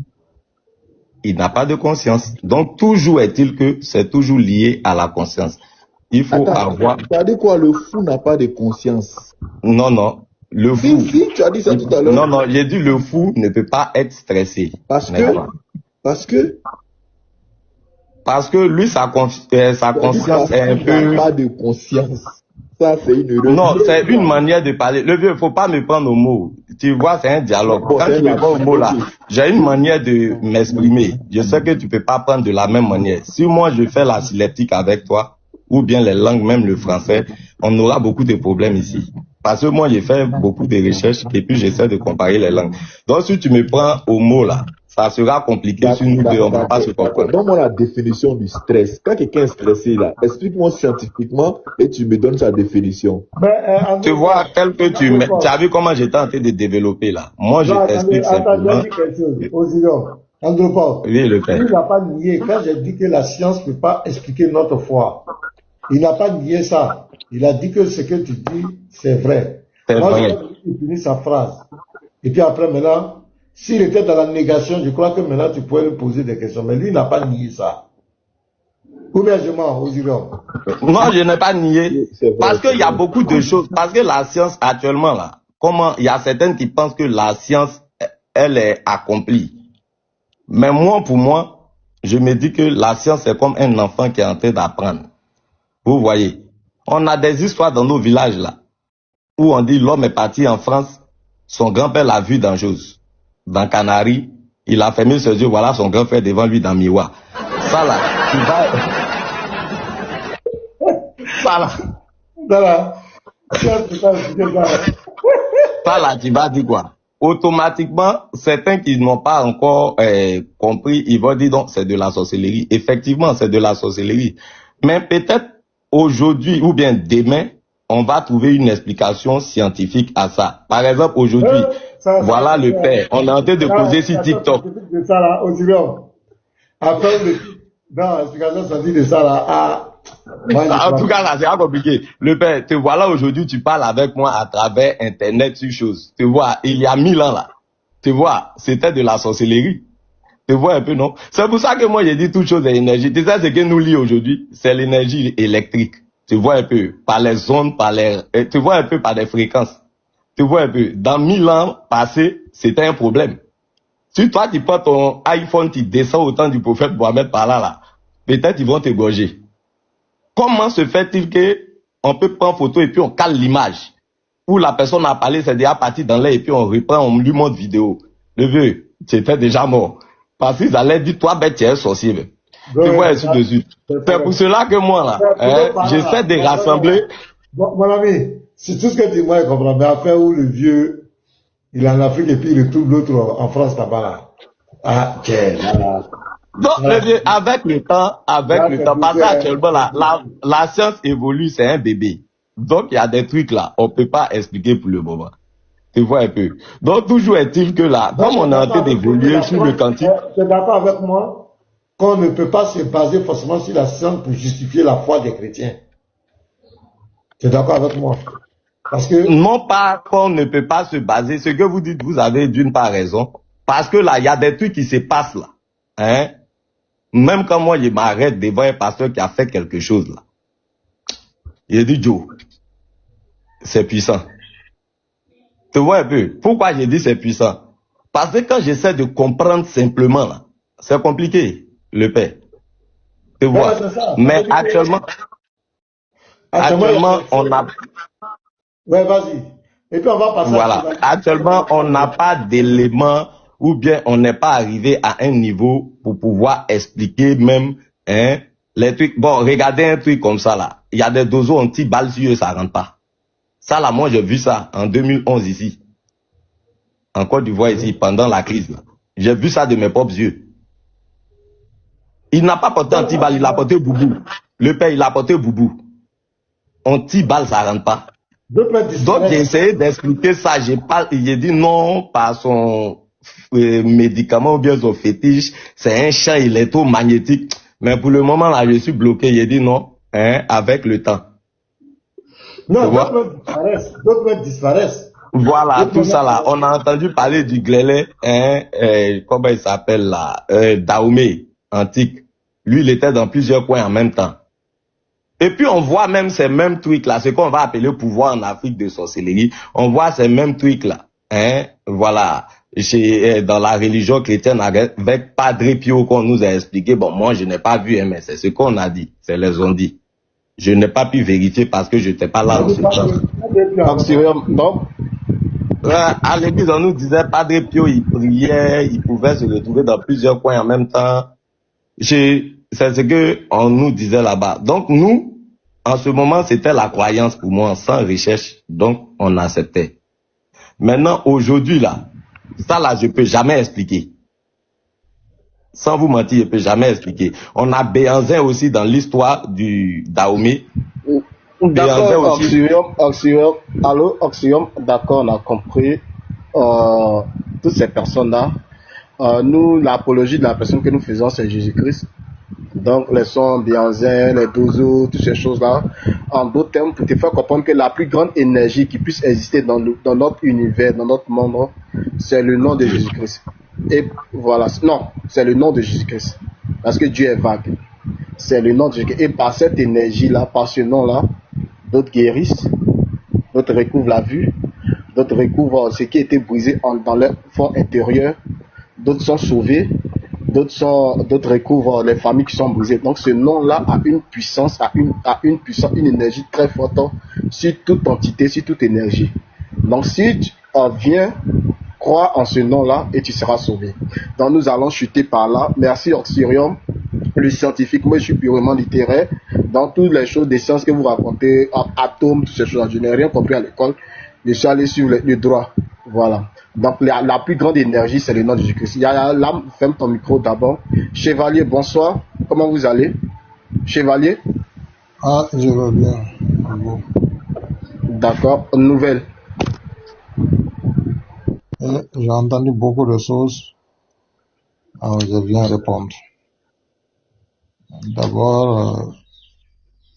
il n'a pas de conscience. Donc, toujours est-il que c'est toujours lié à la conscience. Il faut avoir... Tu as dit quoi, le fou n'a pas de conscience? Non, non. Le fou... Si, tu as dit ça tout à l'heure. Non, non, j'ai dit le fou ne peut pas être stressé. Parce que lui, sa conscience est un peu... Il n'a pas de conscience. Ça, c'est une erreur. Non, c'est une manière de parler. Le vieux, il ne faut pas me prendre au mot. Tu vois, c'est un dialogue. Quand tu me prends au mot là, j'ai une manière de m'exprimer. Je sais que tu ne peux pas prendre de la même manière. Si moi, je fais la sylectique avec toi, ou bien les langues, même le français, on aura beaucoup de problèmes ici. Parce que moi, j'ai fait beaucoup de recherches et puis j'essaie de comparer les langues. Donc, si tu me prends au mot là, ça sera compliqué si nous deux, on ne va pas se comprendre. Donne-moi la définition du stress. Quand quelqu'un est stressé, là, explique-moi scientifiquement et tu me donnes sa définition. Tu vois, tel que tu as vu comment j'étais en train de développer là. Moi, je t'explique simplement. Andropov, oui, le père. Il n'a pas nié. Quand j'ai dit que la science ne peut pas expliquer notre foi, il n'a pas nié ça. Il a dit que ce que tu dis, c'est vrai. Moi, je finis sa phrase. Et puis après, maintenant, s'il était dans la négation, je crois que maintenant tu pourrais lui poser des questions. Mais lui, il n'a pas nié ça. Ou bien je mens, Osiron. Non, je n'ai pas nié. Parce qu'il y a beaucoup de choses. Parce que la science, actuellement, là, comment, il y a certaines qui pensent que la science, elle est accomplie. Mais moi, pour moi, je me dis que la science, c'est comme un enfant qui est en train d'apprendre. Vous voyez, on a des histoires dans nos villages, là, où on dit l'homme est parti en France, son grand-père l'a vu dans Jose. Dans Canaries, il a fermé ses yeux, voilà son grand-père devant lui dans Miwa. Ça là, tu vas... Ça là. Ça là, tu vas dire quoi? Automatiquement, certains qui n'ont pas encore compris, ils vont dire donc c'est de la sorcellerie. Effectivement, c'est de la sorcellerie. Mais peut-être aujourd'hui ou bien demain, on va trouver une explication scientifique à ça. Par exemple, aujourd'hui, voilà le père. On est en train de poser sur TikTok. De ça là, après, dans l'explication scientifique de ça là, en tout cas, là, c'est pas compliqué. Le père, te voilà aujourd'hui, tu parles avec moi à travers Internet sur choses. Tu vois, il y a 1000 ans là, tu vois, c'était de la sorcellerie. Tu vois un peu, non? C'est pour ça que moi, j'ai dit toute chose est énergie. Tu sais, ce que nous lit aujourd'hui, c'est l'énergie électrique. Tu vois un peu, par les ondes, tu vois un peu par les fréquences. Tu vois un peu, dans 1000 ans passés, c'était un problème. Si toi, tu prends ton iPhone, tu descends au temps du prophète Mohamed par là, peut-être ils vont te gorger. Comment se fait-il que on peut prendre photo et puis on cale l'image? Où la personne a parlé, c'est déjà parti dans l'air et puis on reprend, on lui montre vidéo. Le vieux, c'était déjà mort. Parce qu'ils allaient dire, toi, ben, tu es un sorcier. Tu vois, ainsi de suite. C'est pour cela que moi, là, j'essaie de rassembler. Bon, mon ami, c'est tout ce que tu moi, je comprends. Mais après, où le vieux, il est en Afrique et puis il retrouve l'autre en France là-bas, là. Ah, quel, là. Donc, le vieux, avec le temps, parce qu'actuellement, la science évolue, c'est un bébé. Donc, il y a des trucs là, on peut pas expliquer pour le moment. Tu vois un peu. Donc, toujours est-il que là, comme on est en train d'évoluer sur le quantique. Tu es d'accord avec moi qu'on ne peut pas se baser forcément sur la science pour justifier la foi des chrétiens. Tu es d'accord avec moi? Parce que... Non pas qu'on ne peut pas se baser. Ce que vous dites, vous avez d'une part raison. Parce que là, il y a des trucs qui se passent là. Hein? Même quand moi, je m'arrête devant un pasteur qui a fait quelque chose là. Il dit, Joe, c'est puissant. Tu vois un peu. Pourquoi j'ai dit c'est puissant? Parce que quand j'essaie de comprendre simplement là, c'est compliqué, le père. Tu vois. Mais actuellement, on a... Ouais, vas-y. Et puis on va passer. Voilà. Actuellement, on n'a pas d'éléments ou bien on n'est pas arrivé à un niveau pour pouvoir expliquer même les trucs. Bon, regardez un truc comme ça là. Il y a des dozos anti-balles sur eux, ça rentre pas. Ça là, moi j'ai vu ça en 2011 ici. En Côte d'Ivoire ici, pendant la crise là. J'ai vu ça de mes propres yeux. Il n'a pas porté anti-balle, il a porté boubou. Le père, il a porté boubou. Anti-balle, ça rentre pas. Donc j'ai essayé d'expliquer ça. J'ai dit non par son médicament ou bien son fétiche. C'est un champ électromagnétique. Mais pour le moment là, je suis bloqué. J'ai dit non, avec le temps. Non, d'autres disparaissent. Voilà, tout ça là. On a entendu parler du glélé, comment il s'appelle là, Dahomey, antique. Lui, il était dans plusieurs coins en même temps. Et puis on voit même ces mêmes trucs là, ce qu'on va appeler pouvoir en Afrique de sorcellerie. On voit ces mêmes trucs là, voilà, dans la religion chrétienne avec Padre Pio qu'on nous a expliqué. Bon, moi je n'ai pas vu, mais c'est ce qu'on a dit, c'est les ont dit. Je n'ai pas pu vérifier parce que je n'étais pas là dans ce temps. Donc, à l'église, on nous disait Padre Pio, il priait, il pouvait se retrouver dans plusieurs coins en même temps. C'est ce que on nous disait là-bas. Donc nous, en ce moment, c'était la croyance pour moi, sans recherche. Donc on acceptait. Maintenant, aujourd'hui là, ça là, je peux jamais expliquer. Sans vous mentir, je peux jamais expliquer. On a Béanzin aussi dans l'histoire du Dahomey. D'accord, Oxyum, d'accord, on a compris. Toutes ces personnes-là, nous, l'apologie de la personne que nous faisons, c'est Jésus-Christ. Donc, les sons Béanzin, les dozos, toutes ces choses-là. En d'autres termes, pour te faire comprendre que la plus grande énergie qui puisse exister dans notre univers, dans notre monde, c'est le nom de Jésus-Christ. Et voilà, non, c'est le nom de Jésus-Christ. Parce que Dieu est vague. C'est le nom de Jésus-Christ. Et par cette énergie-là, par ce nom-là, d'autres guérissent, d'autres recouvrent la vue, d'autres recouvrent ce qui a été brisé dans leur fond intérieur, d'autres sont sauvés, d'autres recouvrent les familles qui sont brisées. Donc ce nom-là a une puissance, une énergie très forte sur toute entité, sur toute énergie. Donc si tu viens, crois en ce nom-là et tu seras sauvé. Donc nous allons chuter par là. Merci Oxyrium, le scientifique. Moi je suis purement littéraire. Dans toutes les choses des sciences que vous racontez, atomes, toutes ces choses, je n'ai rien compris à l'école. Je suis allé sur le droit. Voilà. Donc la plus grande énergie, c'est le nom de Jésus-Christ. Il y a l'âme, ferme ton micro d'abord. Chevalier, bonsoir. Comment vous allez? Chevalier? Ah, je vais bien. D'accord. Nouvelle. J'ai entendu beaucoup de choses. Alors je viens répondre. D'abord,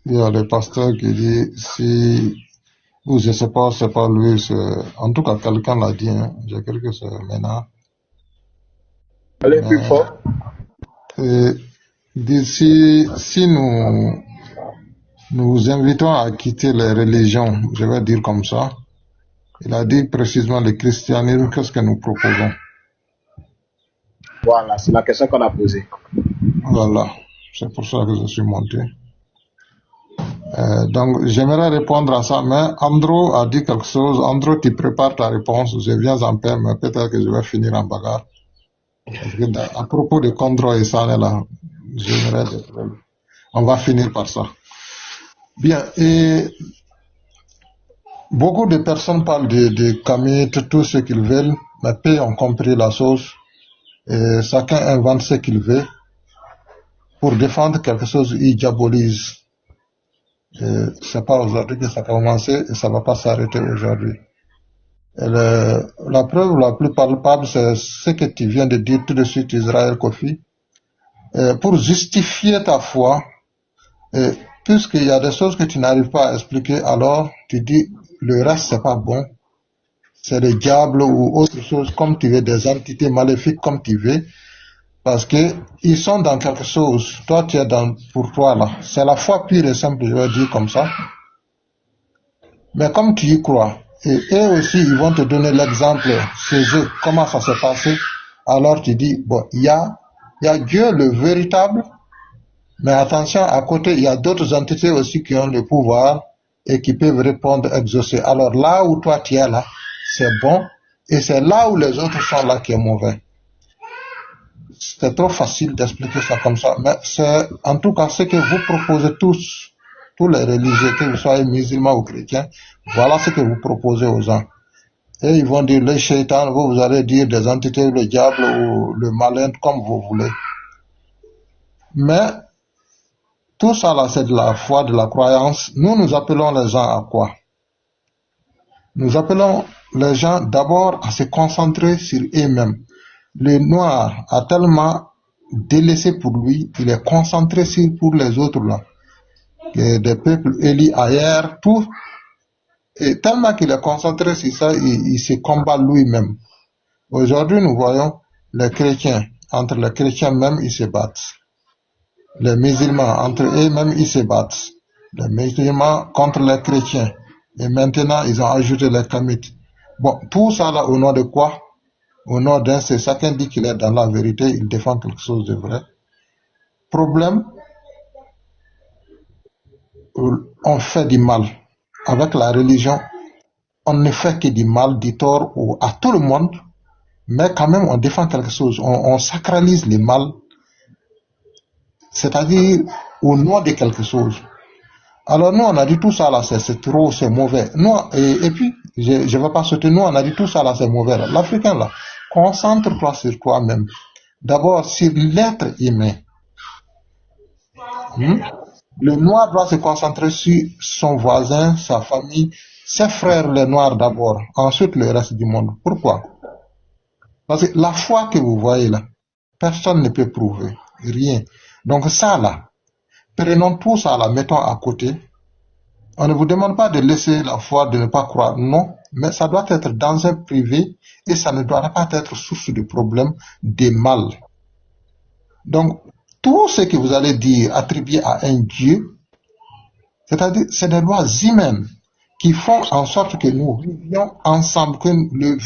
il y a le pasteur qui dit si, ou je sais pas, c'est pas lui, en tout cas quelqu'un l'a dit, j'ai cru que c'est maintenant. Allez plus fort. Si nous invitons à quitter les religions, je vais dire comme ça, il a dit précisément le christianisme, qu'est-ce que nous proposons? Voilà, c'est la question qu'on a posée. Voilà, c'est pour ça que je suis monté. Donc, j'aimerais répondre à ça, mais Andro a dit quelque chose. Andro, tu prépares ta réponse. Je viens en paix, mais peut-être que je vais finir en bagarre. Parce que à propos de Condro et Sané, là, on va finir par ça. Bien, et beaucoup de personnes parlent de Camille, tout ce qu'ils veulent, mais peu ont compris la chose. Et chacun invente ce qu'il veut. Pour défendre quelque chose, il diabolise. C'est pas aujourd'hui que ça a commencé et ça va pas s'arrêter aujourd'hui. La preuve la plus palpable, c'est ce que tu viens de dire tout de suite, Israël Kofi. Pour justifier ta foi, puisqu'il y a des choses que tu n'arrives pas à expliquer, alors tu dis le reste c'est pas bon, c'est le diable ou autre chose comme tu veux, des entités maléfiques comme tu veux, parce que ils sont dans quelque chose. Toi tu es dans, pour toi là, c'est la foi pure et simple, je vais dire comme ça. Mais comme tu y crois, et eux aussi ils vont te donner l'exemple chez eux, comment ça s'est passé, alors tu dis bon, il y a Dieu le véritable. Mais attention, à côté, il y a d'autres entités aussi qui ont le pouvoir et qui peuvent répondre, exaucer. Alors là où toi tu es là, c'est bon, et c'est là où les autres sont là qui est mauvais. C'est trop facile d'expliquer ça comme ça, mais c'est en tout cas ce que vous proposez tous les religieux, que vous soyez musulmans ou chrétiens, voilà ce que vous proposez aux gens. Et ils vont dire les shaitans, vous allez dire des entités, le diable ou le malin, comme vous voulez. Mais tout ça là, c'est de la foi, de la croyance. Nous appelons les gens à quoi? Nous appelons les gens d'abord à se concentrer sur eux-mêmes. Le noir a tellement délaissé pour lui, il est concentré sur pour les autres là. Des peuples élis ailleurs, tout. Et tellement qu'il est concentré sur ça, il se combat lui-même. Aujourd'hui, nous voyons les chrétiens. Entre les chrétiens même, ils se battent. Les musulmans, entre eux-mêmes, ils se battent. Les musulmans contre les chrétiens. Et maintenant, ils ont ajouté les kamites. Bon, tout ça là, au nom de quoi? Au nom d'un, c'est chacun dit qu'il est dans la vérité, il défend quelque chose de vrai. Problème, on fait du mal. Avec la religion, on ne fait que du mal, du tort à tout le monde, mais quand même, on défend quelque chose. On sacralise le mal. C'est-à-dire au nom de quelque chose. Alors nous, on a dit tout ça là, c'est trop, c'est mauvais. Nous, et puis, je ne vais pas sauter, nous, on a dit tout ça là, c'est mauvais. L'Africain là, concentre-toi sur toi-même. D'abord, sur l'être humain. Le noir doit se concentrer sur son voisin, sa famille, ses frères les noirs d'abord, ensuite le reste du monde. Pourquoi? Parce que la foi que vous voyez là, personne ne peut prouver, rien. Donc ça là, prenons tout ça là, mettons à côté. On ne vous demande pas de laisser la foi, de ne pas croire, non, mais ça doit être dans un privé et ça ne doit pas être source de problèmes, de mal. Donc, tout ce que vous allez dire, attribuer à un Dieu, c'est-à-dire, c'est des lois humaines qui font en sorte que nous vivions ensemble, que le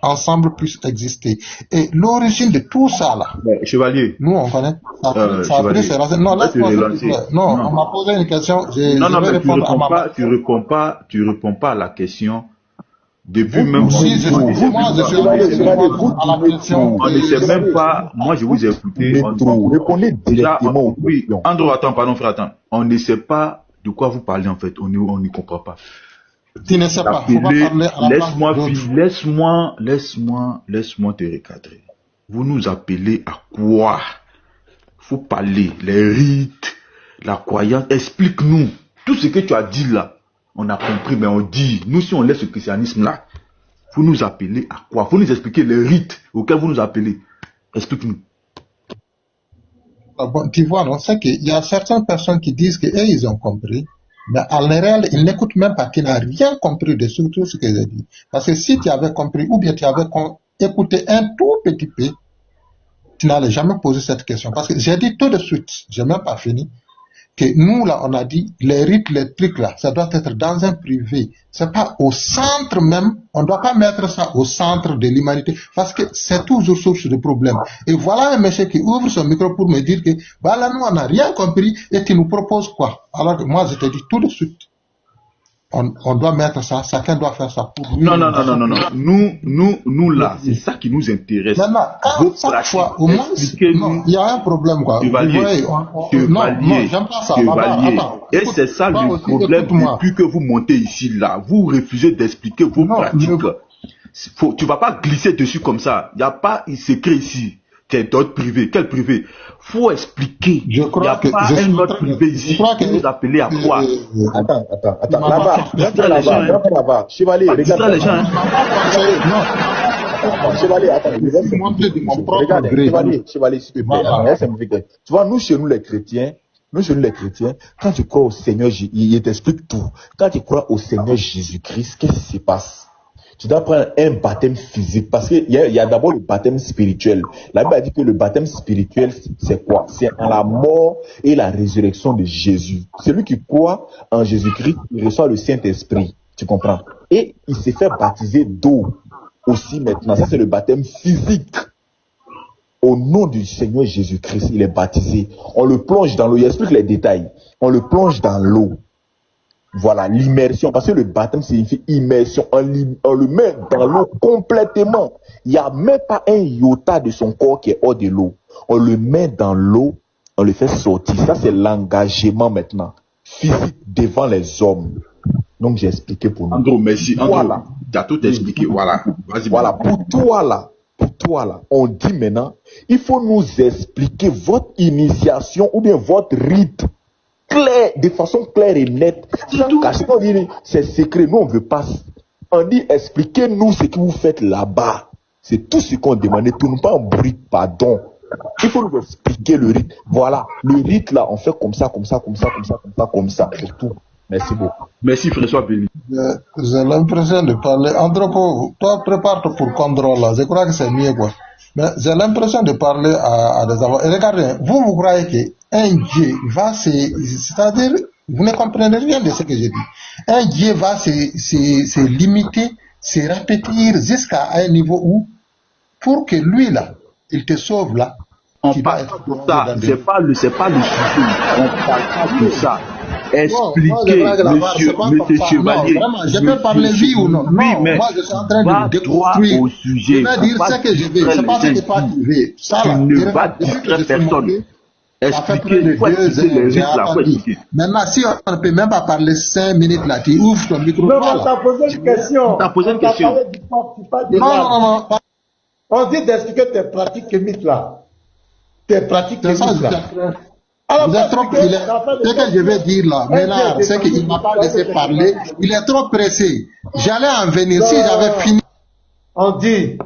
ensemble puisse exister. Et l'origine de tout ça là, Chevalier, nous on connaît. Ça a pris ses racines. Non, laisse-moi non, on m'a posé une question. Non, mais tu réponds pas à la question. Depuis même moi, je suis à la question. On ne sait même pas. Moi, je vous ai écouté. Répondez directement. Oui, Andrew, attends, pardon, frère, attends. On ne sait pas de quoi vous parlez en fait. On ne comprend pas. Tu ne sais pas. Faut pas parler à la Laisse-moi te recadrer. Vous nous appelez à quoi? Faut parler, les rites, la croyance. Explique-nous. Tout ce que tu as dit là, on a compris, mais on dit, nous si on laisse ce christianisme là, vous nous appelez à quoi? Faut nous expliquer les rites auxquels vous nous appelez. Explique-nous. Bon, tu vois, non, c'est qu'il y a certaines personnes qui disent qu'eux, ils ont compris. Mais en réel, ils n'écoutent même pas, qu'ils n'ont rien compris de tout ce que j'ai dit. Parce que si tu avais compris, ou bien tu avais écouté un tout petit peu, tu n'allais jamais poser cette question. Parce que j'ai dit tout de suite, j'ai même pas fini, que nous là, on a dit, les rites, les trucs là, ça doit être dans un privé. C'est pas au centre même, on ne doit pas mettre ça au centre de l'humanité, parce que c'est toujours source de problème. Et voilà un monsieur qui ouvre son micro pour me dire que, voilà, nous on n'a rien compris, et tu nous proposes quoi? Alors que moi je te dis tout de suite, on doit mettre ça, chacun doit faire ça pour nous. Non. Nous là, c'est ça qui nous intéresse. Maintenant, quand chaque fois, au moins, non, il y a un problème, quoi. Chevalier, non, j'aime pas ça. Attends, et c'est ça le problème depuis que vous montez ici, là. Vous refusez d'expliquer vos pratiques. Tu vas pas glisser dessus comme ça. Il n'y a pas un secret ici. tes d'autres privés. Quel privé? Faut expliquer. Je Il n'y a crois que pas je suis un en autre train de. privé Je ici. crois que. Vous nous appelez à quoi? Attends. Maman, Là-bas, Distraire les gens. là-bas. Chevalier, Pas distraire les gens. Chevalier, attends, je suis montré de mon propre regardez, gré. chevalier, s'il te plaît. Voilà. Tu vois, nous, chez nous, les chrétiens, quand tu crois au Seigneur, il t'explique tout. Quand tu crois au Seigneur Jésus-Christ, qu'est-ce qui se passe? Tu dois prendre un baptême physique, parce qu'il y a d'abord le baptême spirituel. La Bible a dit que le baptême spirituel, c'est quoi? C'est en la mort et la résurrection de Jésus. Celui qui croit en Jésus-Christ, il reçoit le Saint-Esprit. Tu comprends? Et il s'est fait baptiser d'eau aussi maintenant. Ça, c'est le baptême physique. Au nom du Seigneur Jésus-Christ, il est baptisé. On le plonge dans l'eau. Il explique les détails. On le plonge dans l'eau. Voilà, l'immersion. Parce que le baptême signifie immersion. On le met dans l'eau complètement. Il n'y a même pas un iota de son corps qui est hors de l'eau. On le met dans l'eau. On le fait sortir. Ça, c'est l'engagement maintenant. Physique devant les hommes. Donc, j'ai expliqué pour nous. Andrew, merci. Voilà. Tu as tout expliqué. Voilà. Vas-y. Voilà, pour toi là, on dit maintenant, il faut nous expliquer votre initiation ou bien votre rite clair, de façon claire et nette. Sans cacher, on dit c'est secret, nous on veut pas. On dit expliquez-nous ce que vous faites là-bas. C'est tout ce qu'on demandait, tout nous pas en bruit, pardon. Il faut nous expliquer le rite. Voilà, le rite là, on fait comme ça, c'est tout. Merci beaucoup. Merci, François Béni. J'ai l'impression de parler. Andropo, toi, prépare-toi pour contrôle là. Je crois que c'est mieux, quoi. Mais j'ai l'impression de parler à des avocats. Et regardez, vous croyez qu'un Dieu va c'est-à-dire, vous ne comprenez rien de ce que je dis. Un Dieu va se limiter, se répéter jusqu'à un niveau où, pour que lui là, il te sauve là. On parle de ça. C'est pas le sujet. On parle pas de ça. Expliquez, monsieur Chevalier. Non, vraiment, je peux parler oui ou non. Oui, mais moi je suis en train de déconstruire au sujet. Je vais dire ce que je veux. C'est pas ce que toi tu veux. Ça là, ne vas distraire personne. Expliquez, il faut expliquer les risques là, faut expliquer. Maintenant, si on ne peut même pas parler 5 minutes là, tu ouvres ton micro. Non, on t'a posé une question. T'as posé une question. Non. On dit d'expliquer tes pratiques mythes là. Tes pratiques mythes là. Vous êtes trop, ce que je vais dire là, maintenant, c'est qu'il ne m'a pas laissé parler, il est trop pressé. J'allais en venir, si j'avais fini. On dit,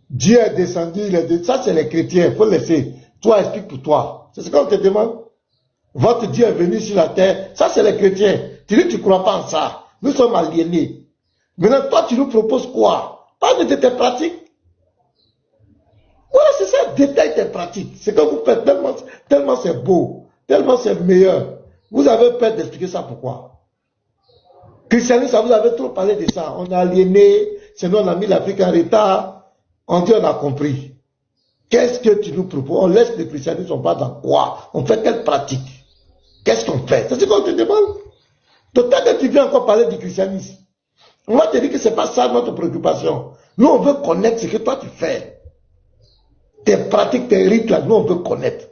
Dieu est descendu, ça c'est les chrétiens, il faut laisser. Toi, explique pour toi. C'est ce qu'on te demande. Votre Dieu est venu sur la terre, ça c'est les chrétiens. Tu dis, tu ne crois pas en ça. Nous sommes aliénés. Maintenant, toi, tu nous proposes quoi? Parle de tes pratiques. Voilà, c'est ça, détaille tes pratiques. C'est que vous faites tellement c'est beau. Tellement c'est meilleur. Vous avez peur d'expliquer ça pourquoi? Christianisme, vous avez trop parlé de ça. On est aliéné, sinon on a mis l'Afrique en retard. On dit on a compris. Qu'est-ce que tu nous proposes? On laisse le christianisme, on va dans quoi? On fait quelle pratique? Qu'est-ce qu'on fait? C'est ce qu'on te demande. Donc tant que tu viens encore parler du christianisme, on va te dire que c'est pas ça notre préoccupation. Nous on veut connaître ce que toi tu fais. Tes pratiques, tes rites là, nous on veut connaître.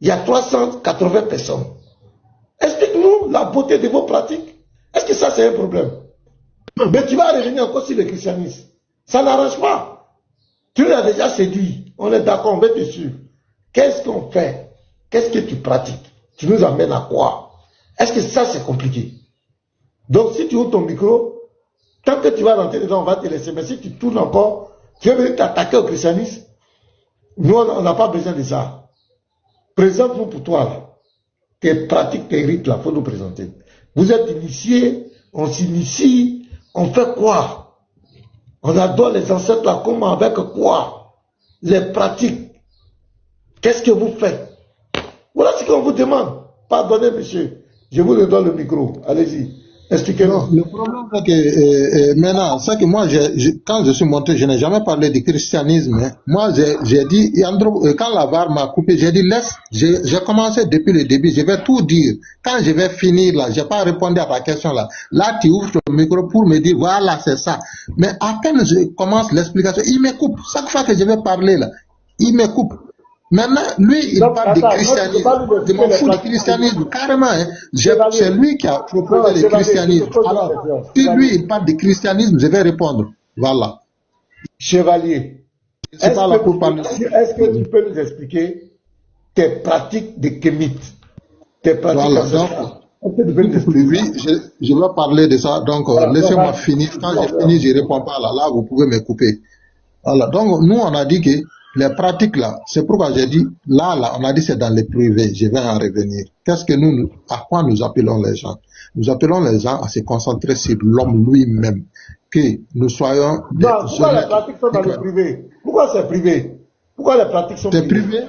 Il y a 380 personnes. Explique-nous la beauté de vos pratiques. Est-ce que ça c'est un problème? Mais tu vas revenir encore sur le christianisme. Ça n'arrange pas. Tu l'as déjà séduit. On est d'accord, on va te suivre. Qu'est-ce qu'on fait? Qu'est-ce que tu pratiques? Tu nous amènes à quoi? Est-ce que ça c'est compliqué? Donc si tu ouvres ton micro, tant que tu vas rentrer dedans, on va te laisser. Mais si tu tournes encore, tu veux venir t'attaquer au christianisme, nous on n'a pas besoin de ça. Présente-nous pour toi, là. Tes pratiques, tes rites, là, il faut nous présenter. Vous êtes initiés, on s'initie, on fait quoi? On adore les ancêtres, là, comment, avec quoi? Les pratiques. Qu'est-ce que vous faites? Voilà ce qu'on vous demande. Pardonnez, monsieur. Je vous donne le micro. Allez-y. Expliquez-nous. Le problème, c'est que maintenant, c'est que moi, quand je suis monté, je n'ai jamais parlé du christianisme. Hein. Moi, j'ai dit, quand la VAR m'a coupé, j'ai dit, laisse, j'ai commencé depuis le début, je vais tout dire. Quand je vais finir là, je n'ai pas répondu à ta question là. Là, tu ouvres ton micro pour me dire, voilà, c'est ça. Mais à peine je commence l'explication, il me coupe. Chaque fois que je vais parler là, il me coupe. Maintenant, lui, il parle du christianisme. Je m'en fous du christianisme, carrément. Hein. C'est lui qui a proposé le christianisme. Alors, si lui, il parle du christianisme, je vais répondre. Voilà. Chevalier, Je suis pas là pour parler. Est-ce que tu peux nous expliquer tes pratiques de kémite? Tes pratiques voilà, oui, je vais parler de ça. Donc, laissez-moi finir. Quand j'ai fini, je ne réponds pas là. Là, vous pouvez me couper. Voilà. Donc, nous, on a dit que les pratiques là, c'est pourquoi j'ai dit, là, on a dit c'est dans les privés. Je vais en revenir. À quoi nous appelons les gens? Nous appelons les gens à se concentrer sur l'homme lui-même. Que nous soyons des non, pourquoi les pratiques sont dans le privé? Pourquoi c'est privé? Pourquoi les pratiques sont privées? C'est privé?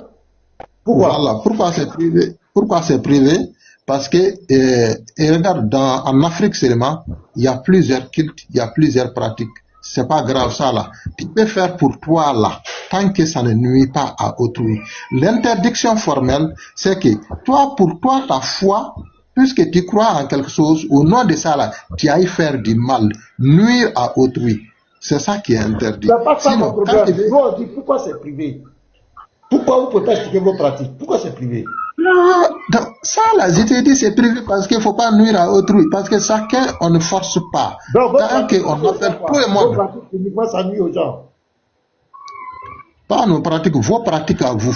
Pourquoi? Voilà. Pourquoi c'est privé? Pourquoi c'est privé? Parce que, et regarde, en Afrique seulement, il y a plusieurs cultes, il y a plusieurs pratiques. C'est pas grave ça là. Tu peux faire pour toi là, tant que ça ne nuit pas à autrui. L'interdiction formelle, c'est que toi, pour toi, ta foi, puisque tu crois en quelque chose, au nom de ça là, tu ailles faire du mal, nuire à autrui. C'est ça qui est interdit. C'est pas ça mon problème. Nous on dit pourquoi c'est privé. Pourquoi vous pouvez pas expliquer vos pratiques? Pourquoi c'est privé? Donc, ça là, je te dis c'est privé parce qu'il ne faut pas nuire à autrui. Parce que chacun, on ne force pas. Donc, tant qu'on appelle tout le monde. Vos pratiques, uniquement, ça nuit aux gens. Pas nos pratiques, vos pratiques à vous.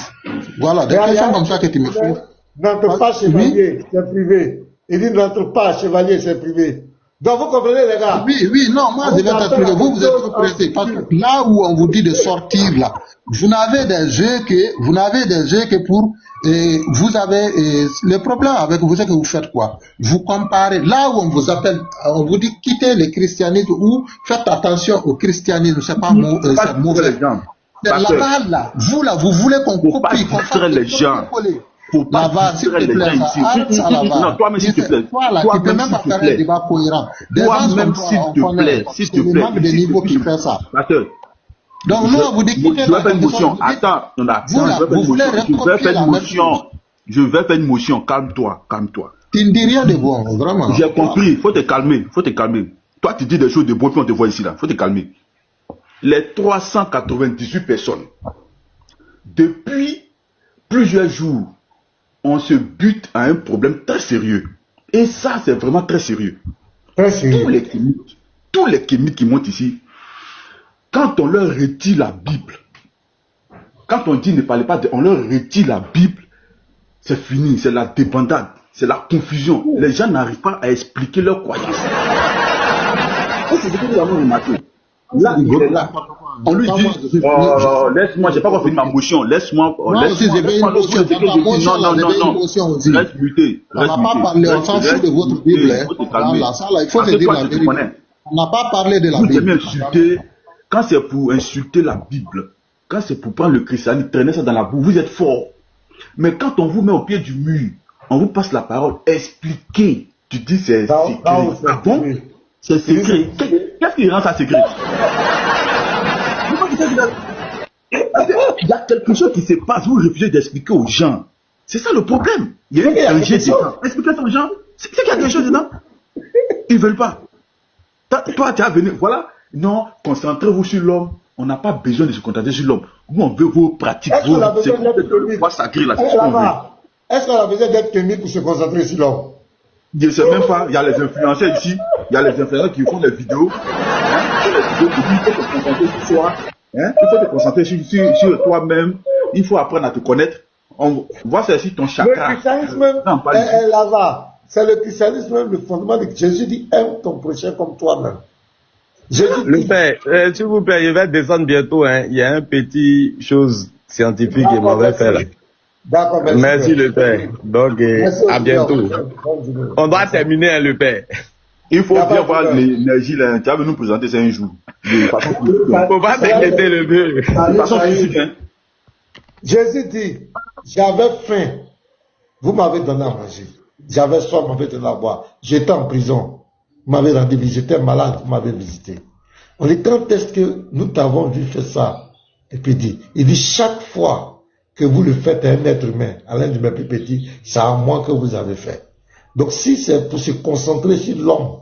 Voilà, des questions comme ça que tu me fais. N'entre pas chevalier, c'est privé. Il dit n'entre pas chevalier, c'est privé. Donc vous comprenez les gars? Oui, non, moi je vais t'expliquer. Vous êtes trop pressé. Parce que là où on vous dit de sortir là, vous n'avez des jeux que pour vous avez le problème avec vous, c'est que vous faites quoi? Vous comparez là où on vous appelle, on vous dit quittez le christianisme ou faites attention au christianisme, c'est pas c'est mauvais. C'est là, vous voulez qu'on copie, qu'on fasse les gens. Faut pas distraire les gens ici. Non, toi-même, s'il te plaît. Toi-même, s'il te plaît. Toi-même, s'il te plaît. S'il te plaît. C'est le niveau qui fait ça. Donc, nous, on vous dit quittez je vais faire une motion. Attends, je vais faire une motion. Calme-toi. Tu ne dis rien de bon, vraiment. J'ai compris. Faut te calmer. Toi, tu dis des choses de bon, puis on te voit ici, là. Faut te calmer. Les 398 personnes, depuis plusieurs jours, on se bute à un problème très sérieux. Et ça, c'est vraiment très sérieux. Tous les kémites qui montent ici, quand on leur retire la Bible, quand on dit ne parlez pas, on leur retire la Bible, c'est fini, c'est la débandade, c'est la confusion. Les gens n'arrivent pas à expliquer leurs croyances. C'est ce que nous avons remarqué. Là, il est là. On lui dit, laisse-moi, j'ai pas encore fini ma motion, laisse-moi. Non, laisse muter. On n'a pas parlé, on s'en fout de votre Bible. Voilà, ça là, il faut se dire la vérité. On n'a pas parlé de la Bible. Quand c'est pour insulter la Bible, quand c'est pour prendre le christianisme, traîner ça dans la boue, vous êtes fort. Mais quand on vous met au pied du mur, on vous passe la parole, expliquez. Tu dis c'est secret. Ah bon? C'est secret. Qu'est-ce qui rend ça secret? Il y a quelque chose qui se passe, vous refusez d'expliquer aux gens. C'est ça le problème. Il y a un danger dedans. Expliquez ça aux gens. C'est qu'il y a quelque chose dedans. Ils ne veulent pas. Toi, tu as venu. Voilà. Non, concentrez-vous sur l'homme. On n'a pas besoin de se concentrer sur l'homme. Nous, on veut vos pratiques. Est-ce qu'on a besoin d'être sacré là? Est-ce qu'on a besoin d'être kémique pour se concentrer sur l'homme? Je ne sais même pas. Il y a les influenceurs ici. Il y a les influenceurs qui font des vidéos. Il faut te concentrer sur toi-même. Il faut apprendre à te connaître. On voit ça ici, ton chakra. Le christianisme est là-bas. C'est le christianisme même, le fondement de Jésus dit aime ton prochain comme toi-même. Le père, s'il vous plaît, je vais descendre bientôt. Il y a un petit chose scientifique que m'en vais faire là. D'accord, merci le père. Donc, à bientôt. On doit terminer, le père. Il faut bien voir l'énergie là. Tu vas nous présenter ça un jour. Faut pas s'inquiéter le vieux. Jésus dit, j'avais faim, vous m'avez donné à manger. J'avais soif, vous m'avez donné à boire. J'étais en prison, vous m'avez rendu visite. J'étais malade, vous m'avez visité. On dit, quand est-ce que nous t'avons vu faire ça? Et puis il dit, chaque fois que vous le faites à un être humain, à l'un de mes plus petits, c'est à moi que vous avez fait. Donc si c'est pour se concentrer sur l'homme,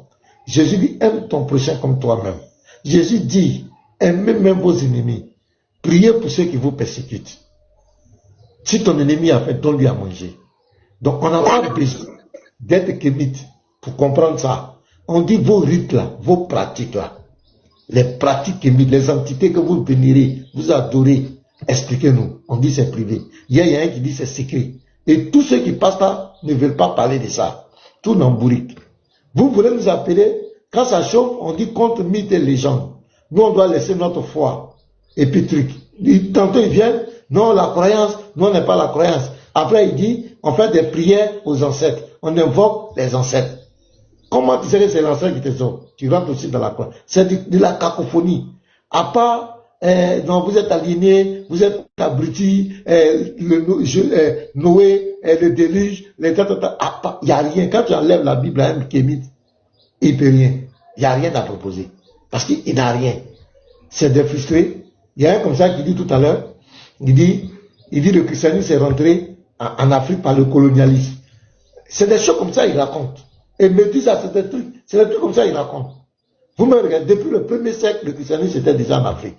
Jésus dit, aime ton prochain comme toi-même. Jésus dit, aimez même vos ennemis. Priez pour ceux qui vous persécutent. Si ton ennemi a fait, donne-lui à manger. Donc on n'a pas besoin d'être kémite pour comprendre ça. On dit vos rites là, vos pratiques là. les pratiques, les entités que vous vénérez, vous adorez, expliquez-nous. On dit c'est privé. Il y a un qui dit c'est secret. Et tous ceux qui passent là ne veulent pas parler de ça. Tout n'embourrique. Vous voulez nous appeler, quand ça chauffe, on dit contre mythes et légendes. Nous, on doit laisser notre foi. Et puis truc. Tantôt ils viennent, non, la croyance, nous on n'est pas la croyance. Après il dit, on fait des prières aux ancêtres. On invoque les ancêtres. Comment tu sais que c'est l'ancêtre qui te sauve? Tu rentres aussi dans la croyance. C'est de la cacophonie. À part, non, vous êtes aliénés, vous êtes abrutis, Noé, le déluge, il n'y a rien. Quand tu enlèves la Bible à un kémite, il ne peut rien. Il n'y a rien à proposer. Parce qu'il n'a rien. C'est des frustrés. Il y a un comme ça qui dit tout à l'heure, il dit le christianisme est rentré en Afrique par le colonialisme. C'est des choses comme ça il raconte. Et me dit ça, c'est des trucs comme ça il raconte. Vous me regardez, depuis le 1er siècle, le christianisme était déjà en Afrique.